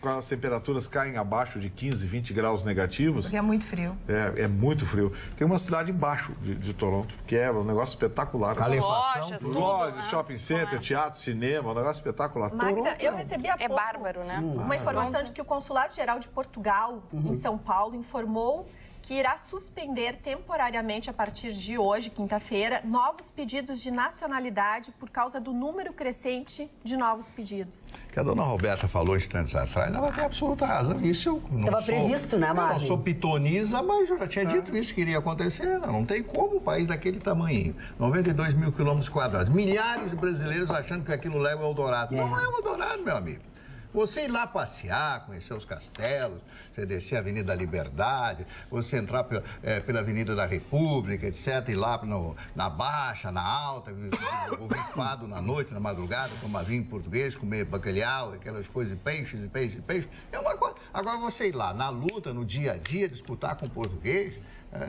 [SPEAKER 10] quando as temperaturas caem abaixo de 15, 20 graus negativos...
[SPEAKER 7] Porque é muito frio.
[SPEAKER 10] É muito frio. Tem uma cidade embaixo de Toronto, que é um negócio espetacular. Lojas, shopping center, teatro, cinema, um negócio espetacular.
[SPEAKER 9] Magda, eu recebi há pouco
[SPEAKER 4] bárbaro, né?
[SPEAKER 9] Uma informação de que o Consulado-Geral de Portugal, em São Paulo, informou que irá suspender temporariamente, a partir de hoje, quinta-feira, novos pedidos de nacionalidade por causa do número crescente de novos pedidos.
[SPEAKER 6] Que a dona Roberta falou instantes atrás, ela tem absoluta razão. Isso eu não
[SPEAKER 1] Estava previsto, né, Mari?
[SPEAKER 6] Eu não sou pitonisa, mas eu já tinha dito isso que iria acontecer. Não tem como um país daquele tamanho. 92 mil quilômetros quadrados. Milhares de brasileiros achando que aquilo leva ao Eldorado. Não é o Eldorado, meu amigo. Você ir lá passear, conhecer os castelos, você descer a Avenida da Liberdade, você entrar pela Avenida da República, etc., ir lá na Baixa, na Alta, ouvir fado na noite, na madrugada, tomar vinho português, comer bacalhau, aquelas coisas de peixes, é uma coisa. Agora você ir lá na luta, no dia a dia, disputar com o português,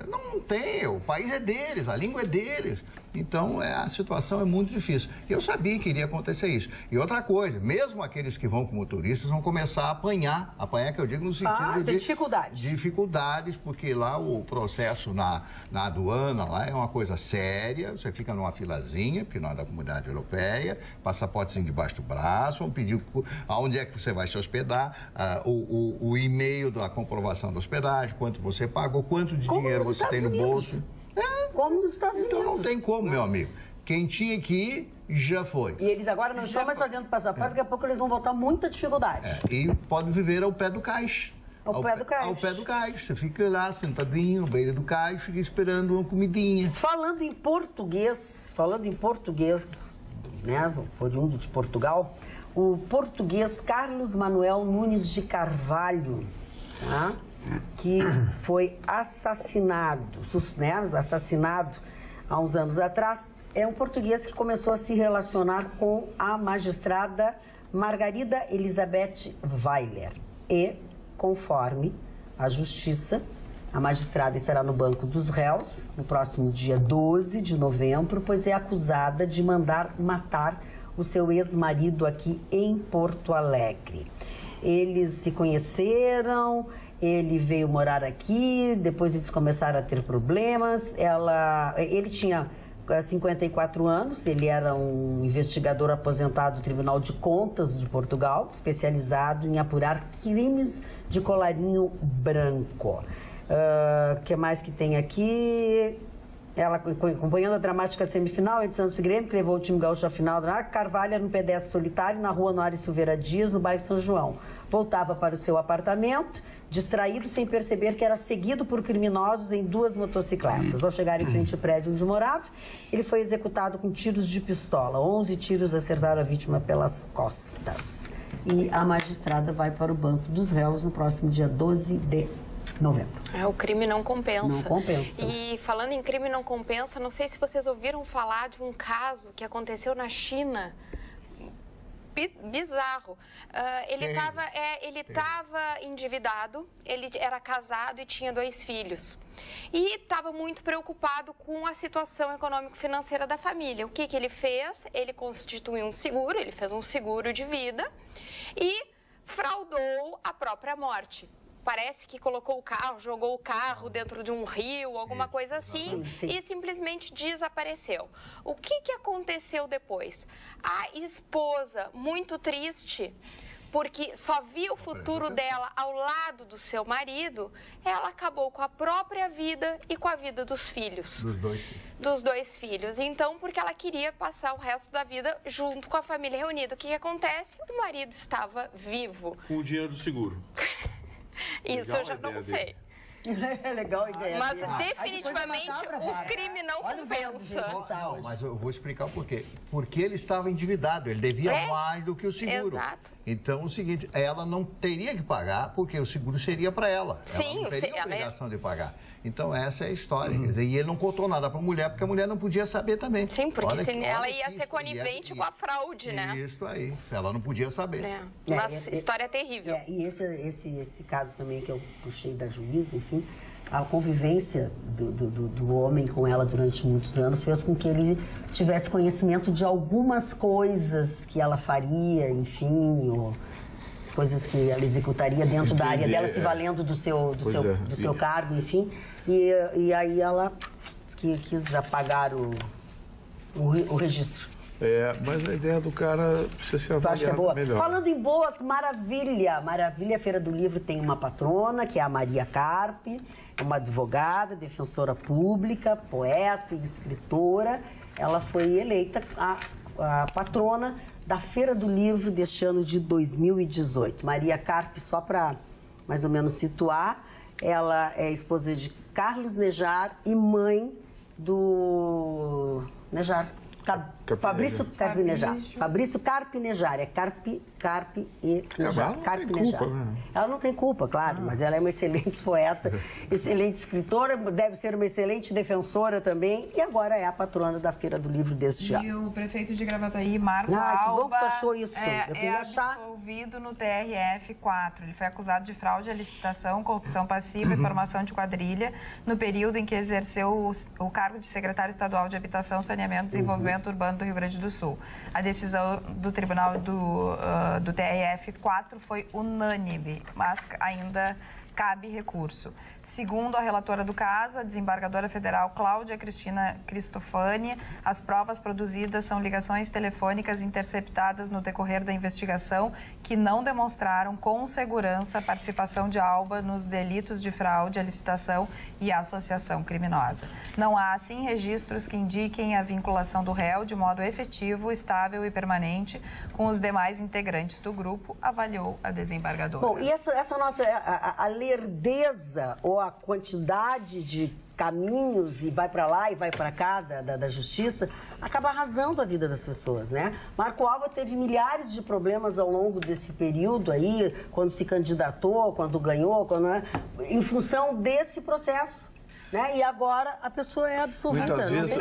[SPEAKER 6] não tem, o país é deles, a língua é deles. Então, a situação é muito difícil. Eu sabia que iria acontecer isso. E outra coisa, mesmo aqueles que vão como turistas vão começar a apanhar que eu digo no sentido de... dificuldades, porque lá o processo na aduana lá é uma coisa séria, você fica numa filazinha, porque não é da Comunidade Europeia, passaportezinho debaixo do braço, vão pedir aonde é que você vai se hospedar, o e-mail da comprovação da hospedagem, quanto você pagou, quanto de dinheiro você tem no bolso.
[SPEAKER 1] Como nos Estados Unidos.
[SPEAKER 6] Então não tem como, meu amigo. Quem tinha que ir, já foi.
[SPEAKER 1] E eles agora não estão mais fazendo passaporte, daqui a pouco eles vão botar muita dificuldade.
[SPEAKER 6] E pode viver ao pé do caixa.
[SPEAKER 1] Ao pé do caixa.
[SPEAKER 6] Você fica lá sentadinho, na beira do caixa, fica esperando uma comidinha.
[SPEAKER 1] Falando em português, né, oriundo de Portugal, o português Carlos Manuel Nunes de Carvalho, tá? Que foi assassinado há uns anos atrás, é um português que começou a se relacionar com a magistrada Margarida Elizabeth Weiler. E, conforme a justiça, a magistrada estará no banco dos réus no próximo dia 12 de novembro, pois é acusada de mandar matar o seu ex-marido aqui em Porto Alegre. Eles se conheceram... Ele veio morar aqui, depois eles começaram a ter problemas. Ele tinha 54 anos, ele era um investigador aposentado do Tribunal de Contas de Portugal, especializado em apurar crimes de colarinho branco. O que mais que tem aqui? Ela acompanhando a dramática semifinal de Santos e Grêmio, que levou o time gaúcho à final. Carvalho no pedestre solitário, na rua Noário Silveira Dias, no bairro São João. voltava para o seu apartamento, distraído sem perceber que era seguido por criminosos em 2 motocicletas. Ao chegar em frente ao prédio onde morava, ele foi executado com tiros de pistola. 11 tiros acertaram a vítima pelas costas. E a magistrada vai para o banco dos réus no próximo dia 12 de novembro.
[SPEAKER 4] O crime não compensa.
[SPEAKER 1] Não compensa.
[SPEAKER 4] E falando em crime não compensa, não sei se vocês ouviram falar de um caso que aconteceu na China. Bizarro. Ele estava endividado, ele era casado e tinha 2 filhos. E estava muito preocupado com a situação econômico-financeira da família. O que ele fez? Ele constituiu um seguro, ele fez um seguro de vida e fraudou a própria morte. Parece que colocou o carro, jogou o carro dentro de um rio, alguma coisa assim, e simplesmente desapareceu. O que aconteceu depois? A esposa, muito triste, porque só via o futuro dela ao lado do seu marido, ela acabou com a própria vida e com a vida dos filhos. Dos 2 filhos. Então, porque ela queria passar o resto da vida junto com a família reunida. O que acontece? O marido estava vivo.
[SPEAKER 2] Com o dinheiro do seguro.
[SPEAKER 4] Isso eu já não sei.
[SPEAKER 1] É legal a ideia.
[SPEAKER 4] Mas definitivamente o crime não compensa.
[SPEAKER 6] Não, mas eu vou explicar o porquê. Porque ele estava endividado, ele devia mais do que o seguro.
[SPEAKER 4] Exato.
[SPEAKER 6] Então, o seguinte, ela não teria que pagar, porque o seguro seria para ela.
[SPEAKER 4] Sim,
[SPEAKER 6] ela não teria obrigação de pagar. Então, essa é a história. Quer dizer, e ele não contou nada para a mulher, porque a mulher não podia saber também.
[SPEAKER 4] Sim, porque ela ia ser conivente com a fraude, né?
[SPEAKER 6] Isso aí. Ela não podia saber.
[SPEAKER 4] Uma história terrível.
[SPEAKER 1] E esse caso também que eu puxei da juíza, enfim, a convivência do homem com ela durante muitos anos fez com que ele tivesse conhecimento de algumas coisas que ela faria, enfim, ou coisas que ela executaria dentro da área dela, se valendo do seu cargo, enfim. E aí ela quis apagar o registro.
[SPEAKER 10] Mas a ideia do cara precisa ser avaliada melhor.
[SPEAKER 1] Falando em boa, Maravilha, Feira do Livro tem uma patrona, que é a Maria Carpe, é uma advogada, defensora pública, poeta e escritora. Ela foi eleita a patrona da Feira do Livro deste ano de 2018. Maria Carpe, só para mais ou menos situar, ela é esposa de Carlos Nejar e mãe do Nejar. Fabrício Carpinejar. Fabrício Carpinejar. É Carpe e Nejar. Ela não tem culpa, claro, mas ela é uma excelente poeta, excelente escritora, deve ser uma excelente defensora também, e agora é a patrona da Feira do Livro deste ano.
[SPEAKER 7] E o prefeito de Gravataí, Marco Alba,
[SPEAKER 1] que bom que tu achou isso.
[SPEAKER 7] absolvido no TRF-4. Ele foi acusado de fraude à licitação, corrupção passiva e formação de quadrilha no período em que exerceu o cargo de secretário estadual de Habitação, Saneamento e Desenvolvimento Urbano do Rio Grande do Sul. A decisão do Tribunal do TRF-4 foi unânime, mas ainda cabe recurso. Segundo a relatora do caso, a desembargadora federal Cláudia Cristina Cristofani, as provas produzidas são ligações telefônicas interceptadas no decorrer da investigação que não demonstraram com segurança a participação de Alba nos delitos de fraude à licitação e associação criminosa. Não há, assim, registros que indiquem a vinculação do réu de modo efetivo, estável e permanente com os demais integrantes do grupo, avaliou a desembargadora.
[SPEAKER 1] Bom, e essa nossa a lerdeza ou a quantidade de caminhos e vai para lá e vai para cá da justiça acaba arrasando a vida das pessoas, né? Marco Alba teve milhares de problemas ao longo desse período aí, quando se candidatou, quando ganhou, em função desse processo. Né? E agora a pessoa é absolvida.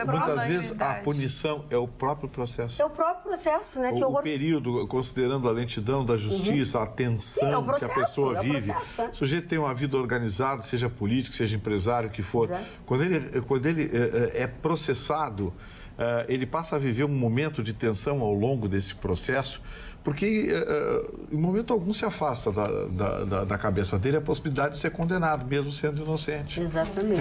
[SPEAKER 10] Muitas vezes a punição é o próprio processo.
[SPEAKER 1] É o próprio processo, né?
[SPEAKER 10] O período, considerando a lentidão da justiça, a tensão que a pessoa vive. O sujeito tem uma vida organizada, seja político, seja empresário, o que for. Quando ele é processado, ele passa a viver um momento de tensão ao longo desse processo, porque em momento algum se afasta da cabeça dele a possibilidade de ser condenado, mesmo sendo inocente.
[SPEAKER 1] Exatamente.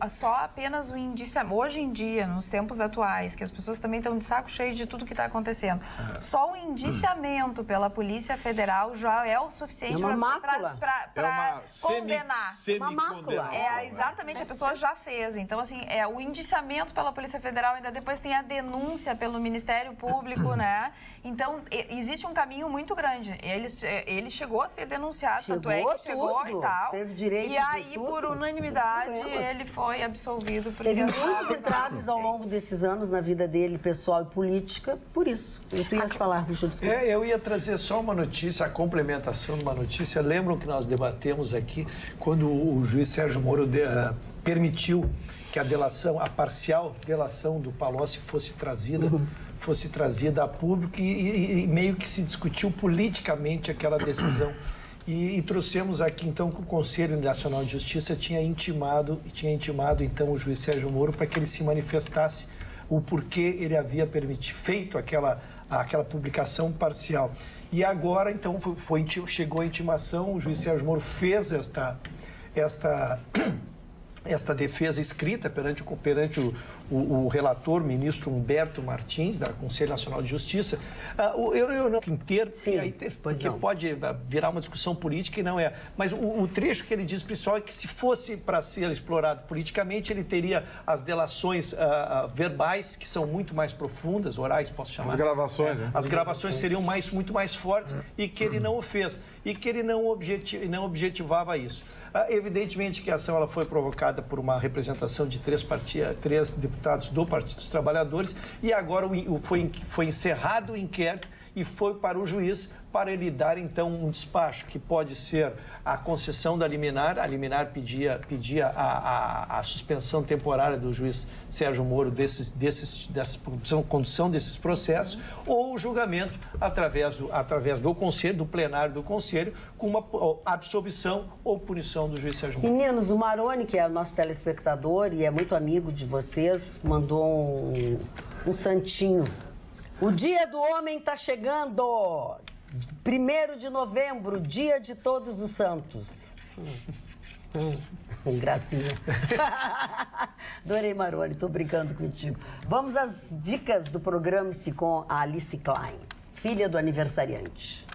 [SPEAKER 7] Só apenas o indiciamento. Hoje em dia, nos tempos atuais, que as pessoas também estão de saco cheio de tudo que está acontecendo, só o indiciamento pela Polícia Federal já é o suficiente para condenar.
[SPEAKER 1] Uma mácula.
[SPEAKER 7] Exatamente, a pessoa já fez. Então, assim, o indiciamento processamento pela Polícia Federal, ainda depois tem a denúncia pelo Ministério Público, né? Então, existe um caminho muito grande. Ele chegou a ser denunciado, tanto é que chegou e tal.
[SPEAKER 1] Teve direito
[SPEAKER 7] e aí, por unanimidade, ele foi absolvido.
[SPEAKER 1] Teve muitos entraves ao longo desses anos na vida dele, pessoal e política, por isso. E tu ias falar, Ruxa, desculpa.
[SPEAKER 5] Eu ia trazer só uma notícia, a complementação de uma notícia. Lembram que nós debatemos aqui quando o juiz Sérgio Moro permitiu que a parcial delação do Palocci fosse trazida a público e meio que se discutiu politicamente aquela decisão. E trouxemos aqui, então, que o Conselho Nacional de Justiça tinha intimado então, o juiz Sérgio Moro para que ele se manifestasse o porquê ele havia feito aquela publicação parcial. E agora, então, chegou a intimação, o juiz Sérgio Moro fez esta defesa escrita perante o relator, ministro Humberto Martins, da Conselho Nacional de Justiça. Eu não inteiro, porque pode virar uma discussão política e não é. Mas o trecho que ele diz, principal, é que se fosse para ser explorado politicamente, ele teria as delações verbais, que são muito mais profundas, orais, posso chamar.
[SPEAKER 10] As gravações, né?
[SPEAKER 5] As gravações seriam muito mais fortes e que ele não o fez. E que ele não objetivava isso. Evidentemente que a ação ela foi provocada por uma representação de três deputados do Partido dos Trabalhadores e agora foi encerrado o inquérito e foi para o juiz para ele dar, então, um despacho que pode ser a concessão da liminar. A liminar pedia a suspensão temporária do juiz Sérgio Moro dessa condução desses processos ou o julgamento através do Conselho, do plenário do Conselho, com uma absolvição ou punição do juiz Sérgio Moro.
[SPEAKER 1] Meninos, o Maroni, que é o nosso telespectador e é muito amigo de vocês, mandou um santinho. O Dia do Homem está chegando! 1º de novembro, Dia de Todos os Santos. Gracinha. Adorei, Maroni, tô brincando contigo. Vamos às dicas do Programe-se com a Alice Klein, filha do aniversariante.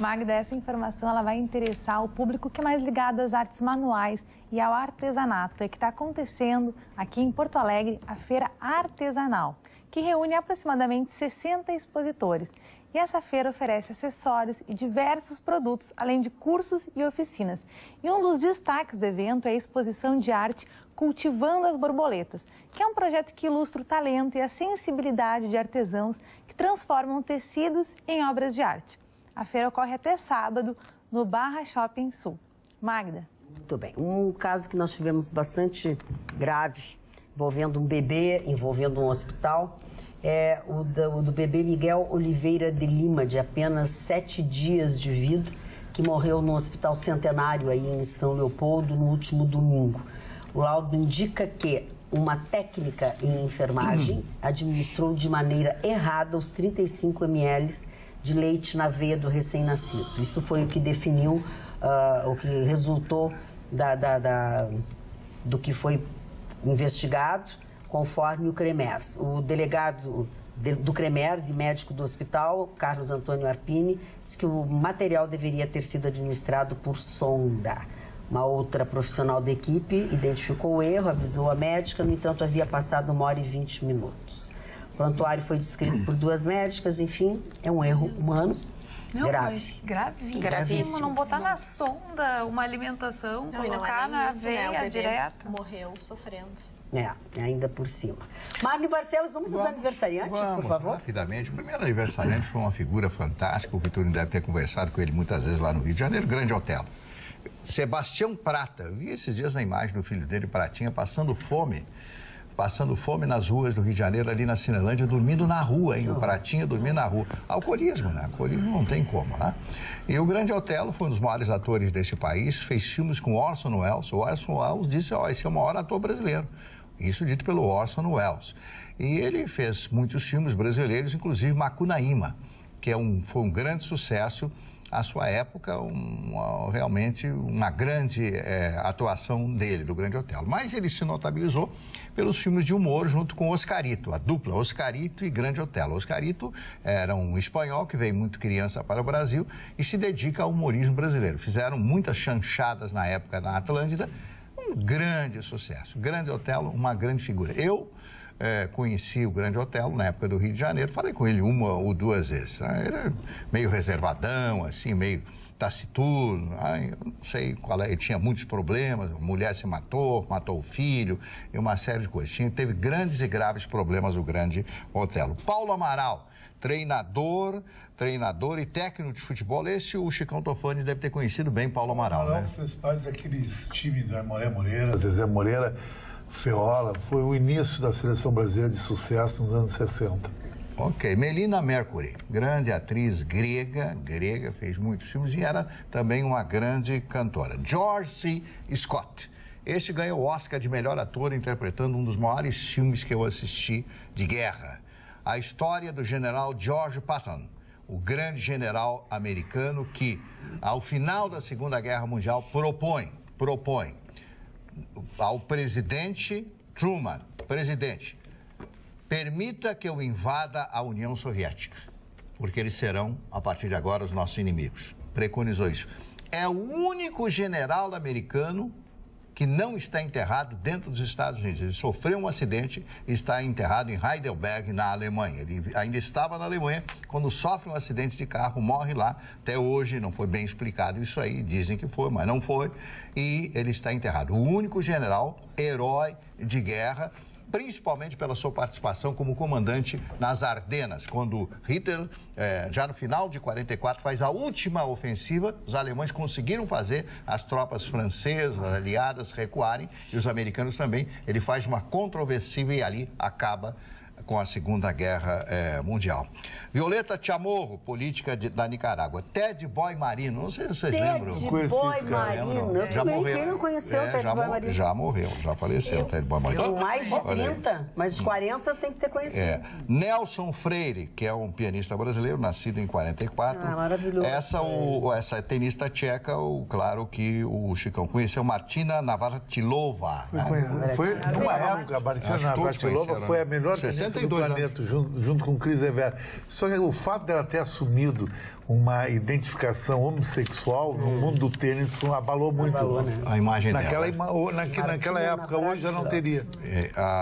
[SPEAKER 8] Magda, essa informação ela vai interessar o público que é mais ligado às artes manuais e ao artesanato. É que está acontecendo aqui em Porto Alegre a Feira Artesanal, que reúne aproximadamente 60 expositores. E essa feira oferece acessórios e diversos produtos, além de cursos e oficinas. E um dos destaques do evento é a exposição de arte Cultivando as Borboletas, que é um projeto que ilustra o talento e a sensibilidade de artesãos que transformam tecidos em obras de arte. A feira ocorre até sábado no Barra Shopping Sul. Magda.
[SPEAKER 1] Muito bem. Um caso que nós tivemos bastante grave, envolvendo um bebê, envolvendo um hospital, é o do bebê Miguel Oliveira de Lima, de apenas 7 dias de vida, que morreu no Hospital Centenário, aí em São Leopoldo, no último domingo. O laudo indica que uma técnica em enfermagem administrou de maneira errada os 35 ml de leite na veia do recém-nascido. Isso foi o que definiu, o que resultou do que foi investigado, conforme o CREMERS. O delegado do CREMERS e médico do hospital, Carlos Antônio Arpini, disse que o material deveria ter sido administrado por sonda. Uma outra profissional da equipe identificou o erro, avisou a médica, no entanto, havia passado 1h20. O prontuário foi descrito por 2 médicas, enfim, é um erro humano.
[SPEAKER 7] Não,
[SPEAKER 1] grave.
[SPEAKER 7] Gravíssimo. Não botar na sonda uma alimentação, colocar na veia direto.
[SPEAKER 9] Morreu sofrendo.
[SPEAKER 1] Ainda por cima. Marli Barcelos, vamos aos aniversariantes, por favor?
[SPEAKER 6] Rapidamente. O primeiro aniversariante foi uma figura fantástica, o Vitorino deve ter conversado com ele muitas vezes lá no Rio de Janeiro, Grande Otelo. Sebastião Prata, vi esses dias na imagem do filho dele, Pratinha, passando fome nas ruas do Rio de Janeiro, ali na Cinelândia, dormindo na rua, hein? O Pratinha dormindo na rua. Alcoolismo, né? Alcoolismo não tem como, né? E o Grande Otelo foi um dos maiores atores deste país, fez filmes com Orson Welles. O Orson Welles disse, esse é o maior ator brasileiro. Isso dito pelo Orson Welles. E ele fez muitos filmes brasileiros, inclusive Macunaíma, que foi um grande sucesso à sua época, realmente uma grande atuação dele, do Grande Otelo. Mas ele se notabilizou pelos filmes de humor junto com Oscarito, a dupla Oscarito e Grande Otelo. Oscarito era um espanhol que veio muito criança para o Brasil e se dedica ao humorismo brasileiro. Fizeram muitas chanchadas na época na Atlântida, um grande sucesso. Grande Otelo, uma grande figura. Eu conheci o Grande Otelo na época do Rio de Janeiro, falei com ele 1 ou 2 vezes. Né? Ele era meio reservadão, assim, meio taciturno, eu não sei qual é, ele tinha muitos problemas, a mulher se matou o filho, e uma série de coisas. Teve grandes e graves problemas o Grande Otelo. Paulo Amaral, treinador e técnico de futebol. Esse o Chicão Tofani deve ter conhecido bem, Paulo Amaral, né?
[SPEAKER 3] Fez parte daqueles times do Aimoré Moreira, Zezé Moreira, Feola. Foi o início da seleção brasileira de sucesso nos anos 60.
[SPEAKER 6] Ok, Melina Mercury, grande atriz grega, fez muitos filmes e era também uma grande cantora. George C. Scott, este ganhou o Oscar de melhor ator interpretando um dos maiores filmes que eu assisti de guerra. A história do general George Patton, o grande general americano que, ao final da Segunda Guerra Mundial, propõe ao presidente Truman, permita que eu invada a União Soviética, porque eles serão, a partir de agora, os nossos inimigos. Preconizou isso. É o único general americano que não está enterrado dentro dos Estados Unidos. Ele sofreu um acidente e está enterrado em Heidelberg, na Alemanha. Ele ainda estava na Alemanha quando sofre um acidente de carro, morre lá. Até hoje não foi bem explicado isso aí, dizem que foi, mas não foi. E ele está enterrado. O único general, herói de guerra, principalmente pela sua participação como comandante nas Ardenas, quando Hitler, já no final de 44, faz a última ofensiva, os alemães conseguiram fazer as tropas francesas, aliadas, recuarem, e os americanos também. Ele faz uma contraofensiva e ali acaba com a Segunda Guerra Mundial. Violeta Chamorro, política da Nicarágua. Ted Boy Marino, não sei se vocês lembram.
[SPEAKER 1] Ted Boy Marino,
[SPEAKER 6] já morreu.
[SPEAKER 1] Quem não conheceu o Ted Boy Marino?
[SPEAKER 6] Já morreu, já faleceu o Ted Boy Marino.
[SPEAKER 1] Com mais de 30, mais de 40 tem que ter conhecido.
[SPEAKER 6] Nelson Freire, que é um pianista brasileiro, nascido em 44.
[SPEAKER 1] Maravilhoso.
[SPEAKER 6] Essa tenista tcheca, claro que o Chicão conheceu, Martina Navratilova.
[SPEAKER 3] Foi numa época, a Martina Navratilova foi a melhor tenista do planeta, junto com Chris Evert. Só que o fato dela ter assumido uma identificação homossexual no mundo do tênis abalou muito
[SPEAKER 6] a imagem
[SPEAKER 3] dela. Naquela
[SPEAKER 1] Martina
[SPEAKER 3] época, hoje já não teria.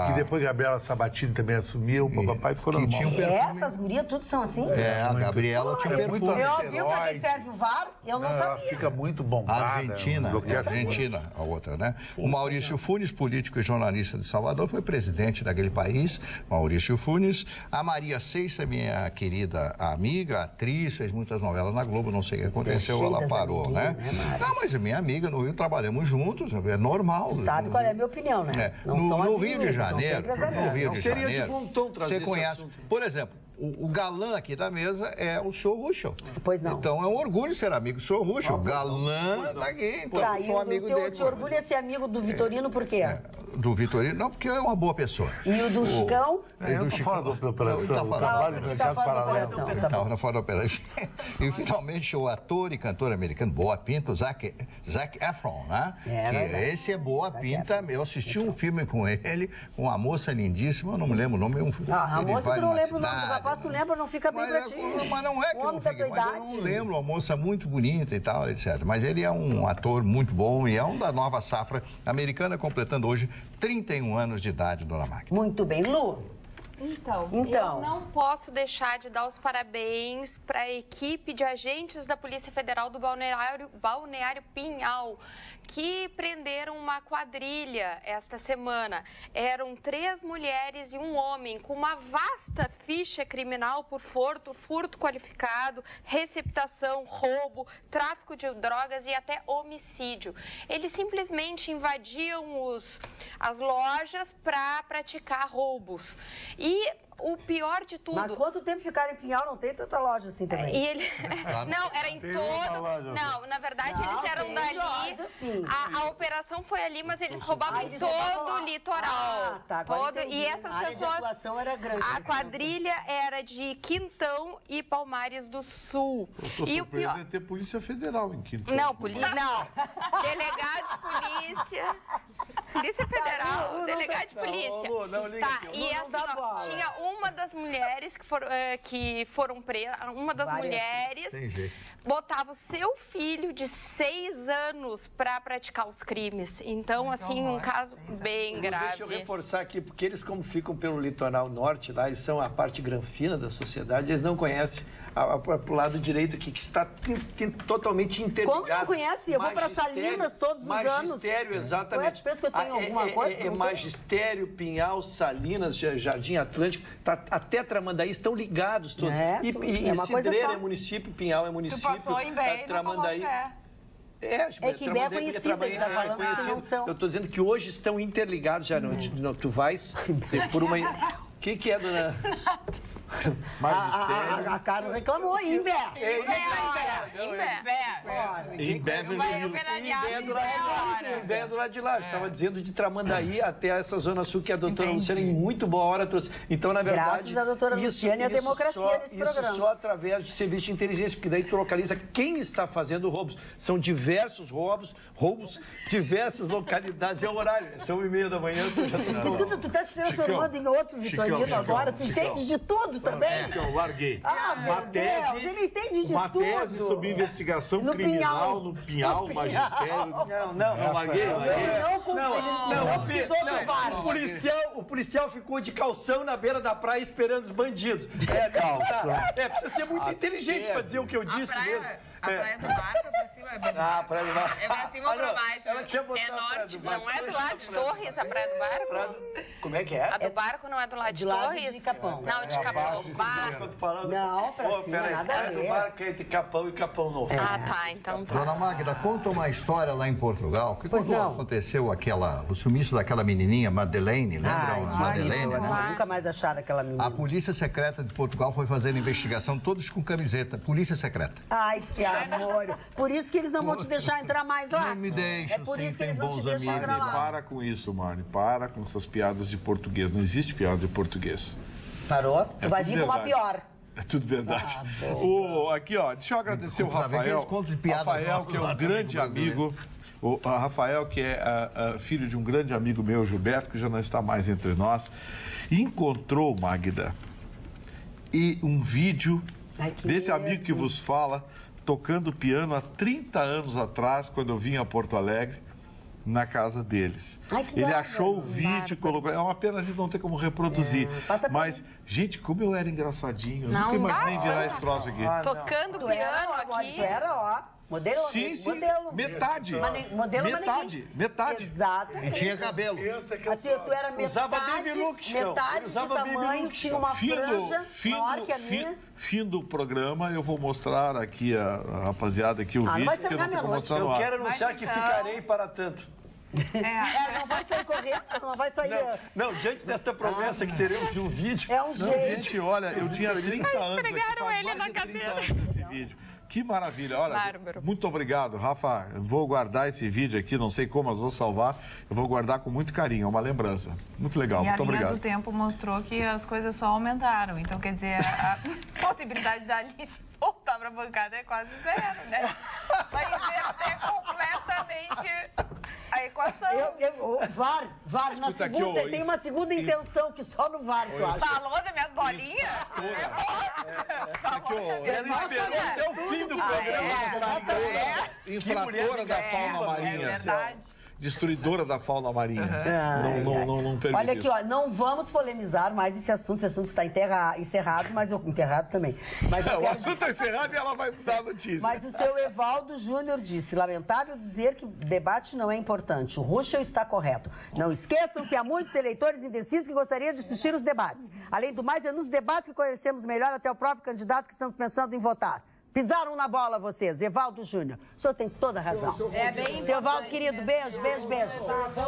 [SPEAKER 3] Que depois Gabriela Sabatini também assumiu, o papai ficou normal.
[SPEAKER 1] Essas gurias tudo são assim?
[SPEAKER 6] A Gabriela tinha perfume.
[SPEAKER 1] Eu vi pra que serve o VAR, eu não sabia.
[SPEAKER 3] Ela fica muito bombada.
[SPEAKER 6] Argentina, a outra, né? Sim, o Maurício Funes, político e jornalista de Salvador, foi presidente daquele país, Maurício Funes. A Maria Seixas, minha querida amiga, atriz, fez muitas novelas na Globo, não sei o que aconteceu, ela parou, né? Não, mas é minha amiga, no Rio trabalhamos juntos, é normal.
[SPEAKER 1] Tu sabe qual é a minha opinião, né?
[SPEAKER 6] No Rio de Janeiro,
[SPEAKER 5] você
[SPEAKER 6] conhece, por exemplo, o galã aqui da mesa é o senhor Ruschel.
[SPEAKER 1] Pois não.
[SPEAKER 6] Então é um orgulho ser amigo do senhor Ruschel. Galã daqui, então sou amigo dele.
[SPEAKER 1] Te orgulho é ser amigo do Vitorino, por quê?
[SPEAKER 6] Do Vitorino, não, porque é uma boa pessoa.
[SPEAKER 1] E o do Chicão?
[SPEAKER 3] Eu tô fora da operação, o trabalho do mercado paralelo.
[SPEAKER 6] Tá fora da operação. E finalmente o ator e cantor americano Boa Pinta, Zac Efron, né? Esse é Boa Pinta. Eu assisti um filme com ele, com uma moça lindíssima, eu não me lembro o nome.
[SPEAKER 1] A moça que não lembra o nome do rapaz, tu lembra, não fica bem pra ti.
[SPEAKER 6] Mas não é que não fica, mas eu não lembro, uma moça muito bonita e tal, etc. Mas ele é um ator muito bom e é um da nova safra americana, completando hoje 31 anos de idade, dona Magda.
[SPEAKER 1] Muito bem, Lu.
[SPEAKER 4] Então, eu não posso deixar de dar os parabéns para a equipe de agentes da Polícia Federal do Balneário Pinhal, que prenderam uma quadrilha esta semana. Eram 3 mulheres e um homem com uma vasta ficha criminal por furto qualificado, receptação, roubo, tráfico de drogas e até homicídio. Eles simplesmente invadiam as lojas para praticar roubos. E o pior de tudo...
[SPEAKER 1] Mas quanto tempo ficaram em Pinhal? Não tem tanta loja assim também.
[SPEAKER 4] E ele... Não, era em todo... Não, na verdade eles eram dali.
[SPEAKER 1] Loja, sim.
[SPEAKER 4] A operação foi ali, mas eles roubavam em todo o litoral. E essas pessoas...
[SPEAKER 1] A era grande.
[SPEAKER 4] A quadrilha era de Quintão e Palmares do Sul.
[SPEAKER 10] Eu tô surpreso de ter Polícia Federal em Quintão.
[SPEAKER 4] Não, não. Delegado de polícia. Polícia Federal, delegado de polícia.
[SPEAKER 5] Não liga aqui.
[SPEAKER 4] E assim, tinha uma das mulheres que foram presas, uma das mulheres botava o seu filho de 6 anos para praticar os crimes. Então, assim, um caso bem grave.
[SPEAKER 5] Deixa eu reforçar aqui, porque eles, como ficam pelo litoral norte, lá, eles são a parte granfina da sociedade, eles não conhecem pro lado direito aqui, que está totalmente interligado.
[SPEAKER 1] Como não conhece? Eu vou para Salinas todos os anos.
[SPEAKER 5] Magistério, exatamente.
[SPEAKER 1] Ué, pensa que eu tenho alguma coisa?
[SPEAKER 5] Magistério, Pinhal, Salinas, Jardim Atlântico, até Tramandaí estão ligados todos. E Cidreira é município, Pinhal é município.
[SPEAKER 7] Tu passou em Bé,
[SPEAKER 5] Tramandaí.
[SPEAKER 1] Que Bé é conhecida, ele está falando que não são.
[SPEAKER 5] Eu estou dizendo que hoje estão interligados já. Tu vais por uma... O que é, dona...
[SPEAKER 1] A Carla reclamou, Imbé.
[SPEAKER 5] Imbé é do lado de lá. Eu estava dizendo de Tramandaí até essa zona sul que a doutora Luciana em muito boa hora trouxe. Então, na verdade...
[SPEAKER 1] Graças à doutora Luciana e a democracia nesse programa.
[SPEAKER 5] Isso só através de serviço de inteligência, porque daí tu localiza quem está fazendo roubos. São diversos roubos, diversas localidades. É o horário, são 1h30 da manhã.
[SPEAKER 1] Escuta, tu está se transformando em outro Vitorino agora. Tu entende de tudo também?
[SPEAKER 2] Eu larguei.
[SPEAKER 1] Meu Deus, ele entende de tudo.
[SPEAKER 2] Uma tese sobre investigação criminal no Pinhal, magistério.
[SPEAKER 5] Não, larguei.
[SPEAKER 1] Não precisou do VAR.
[SPEAKER 5] O policial ficou de calção na beira da praia esperando os bandidos. Precisa ser muito inteligente para dizer o que eu disse mesmo.
[SPEAKER 7] A Praia do Barco é pra cima,
[SPEAKER 5] a Praia do Barco.
[SPEAKER 7] É pra cima ou pra baixo?
[SPEAKER 5] Ela quer mostrar
[SPEAKER 7] é norte, não é do lado de Torres, a Praia do Barco?
[SPEAKER 5] Como é que é?
[SPEAKER 7] A do Barco não é do lado de Torres?
[SPEAKER 1] De Capão.
[SPEAKER 7] Não, de Capão.
[SPEAKER 1] Não, pra cima, nada a ver.
[SPEAKER 5] A do Barco é entre Capão e Capão Novo.
[SPEAKER 7] Ah, tá, então tá.
[SPEAKER 6] Dona Magda, conta uma história lá em Portugal. Que quando aconteceu o sumiço daquela menininha, Madeleine, lembram? Madeleine, né?
[SPEAKER 1] Nunca mais acharam aquela menina.
[SPEAKER 6] A Polícia Secreta de Portugal foi fazendo investigação, todos com camiseta. Polícia Secreta.
[SPEAKER 1] Ai, que amor. Por isso que eles não vão te deixar entrar mais lá.
[SPEAKER 6] Não me deixam, sim, tem bons amigos.
[SPEAKER 10] Para com isso, Marne. Para com essas piadas de português. Não existe piada de português.
[SPEAKER 1] Parou? Vai vir com uma pior.
[SPEAKER 10] É tudo verdade. Aqui, ó, deixa eu agradecer o Rafael. Rafael, que é um grande amigo. O Rafael, que é filho de um grande amigo meu, Gilberto, que já não está mais entre nós, encontrou, Magda, e um vídeo desse amigo que vos fala, tocando piano há 30 anos atrás, quando eu vim a Porto Alegre, na casa deles. Ele achou o vídeo, colocou... É uma pena a gente não ter como reproduzir. Mas, gente, como eu era engraçadinho. Eu nunca imaginei virar esse troço aqui.
[SPEAKER 7] Tocando piano aqui.
[SPEAKER 1] Tu era, ó. Modelo?
[SPEAKER 10] Sim.
[SPEAKER 1] Modelo.
[SPEAKER 10] Metade.
[SPEAKER 1] Modelo
[SPEAKER 10] Metade.
[SPEAKER 1] Exato.
[SPEAKER 6] E tinha cabelo.
[SPEAKER 1] Assim, tu era metade,
[SPEAKER 5] usava baby look,
[SPEAKER 1] metade de tamanho, tinha uma franja maior que a minha.
[SPEAKER 10] Fim do programa, eu vou mostrar aqui a rapaziada aqui o vídeo, que eu não tenho como mostrar no ar.
[SPEAKER 5] Eu quero anunciar que ficarei para tanto.
[SPEAKER 1] Não vai sair correto, não vai sair...
[SPEAKER 5] Não, diante desta promessa que teremos um vídeo...
[SPEAKER 1] É um jeito.
[SPEAKER 10] Gente, olha, eu tinha 30 anos aqui, faz mais de 30 anos esse vídeo. Que maravilha, olha, muito obrigado, Rafa, vou guardar esse vídeo aqui, não sei como, mas vou salvar, eu vou guardar com muito carinho, é uma lembrança, muito legal, muito obrigado.
[SPEAKER 7] E a linha do tempo mostrou que as coisas só aumentaram, então quer dizer, a possibilidade de Alice voltar pra bancada é quase zero, né? Vai inverter completamente a equação.
[SPEAKER 1] VAR na segunda, tem uma segunda intenção que só no VAR, tu acha?
[SPEAKER 7] Falou das minhas bolinhas?
[SPEAKER 5] Ela esperou até o fim do programa.
[SPEAKER 10] Infratora da fauna marinha. Destruidora da fauna marinha. Não permite.
[SPEAKER 1] Olha aqui, ó, não vamos polemizar mais esse assunto está encerrado, mas eu... Enterrado também. Mas
[SPEAKER 10] o assunto é encerrado e ela vai dar a notícia.
[SPEAKER 1] Mas o seu Evaldo Júnior disse, lamentável dizer que o debate não é importante. O Ruschel está correto. Não esqueçam que há muitos eleitores indecisos que gostariam de assistir os debates. Além do mais, é nos debates que conhecemos melhor até o próprio candidato que estamos pensando em votar. Pisaram na bola vocês, Evaldo Júnior. O senhor tem toda a razão.
[SPEAKER 7] É bem
[SPEAKER 1] Seu Evaldo, querido, beijo.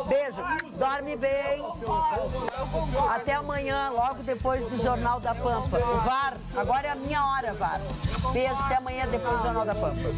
[SPEAKER 1] Beijo. Dorme bem. Até amanhã, logo depois do Jornal da Pampa. O VAR, agora é a minha hora, VAR. Beijo, até amanhã depois do Jornal da Pampa.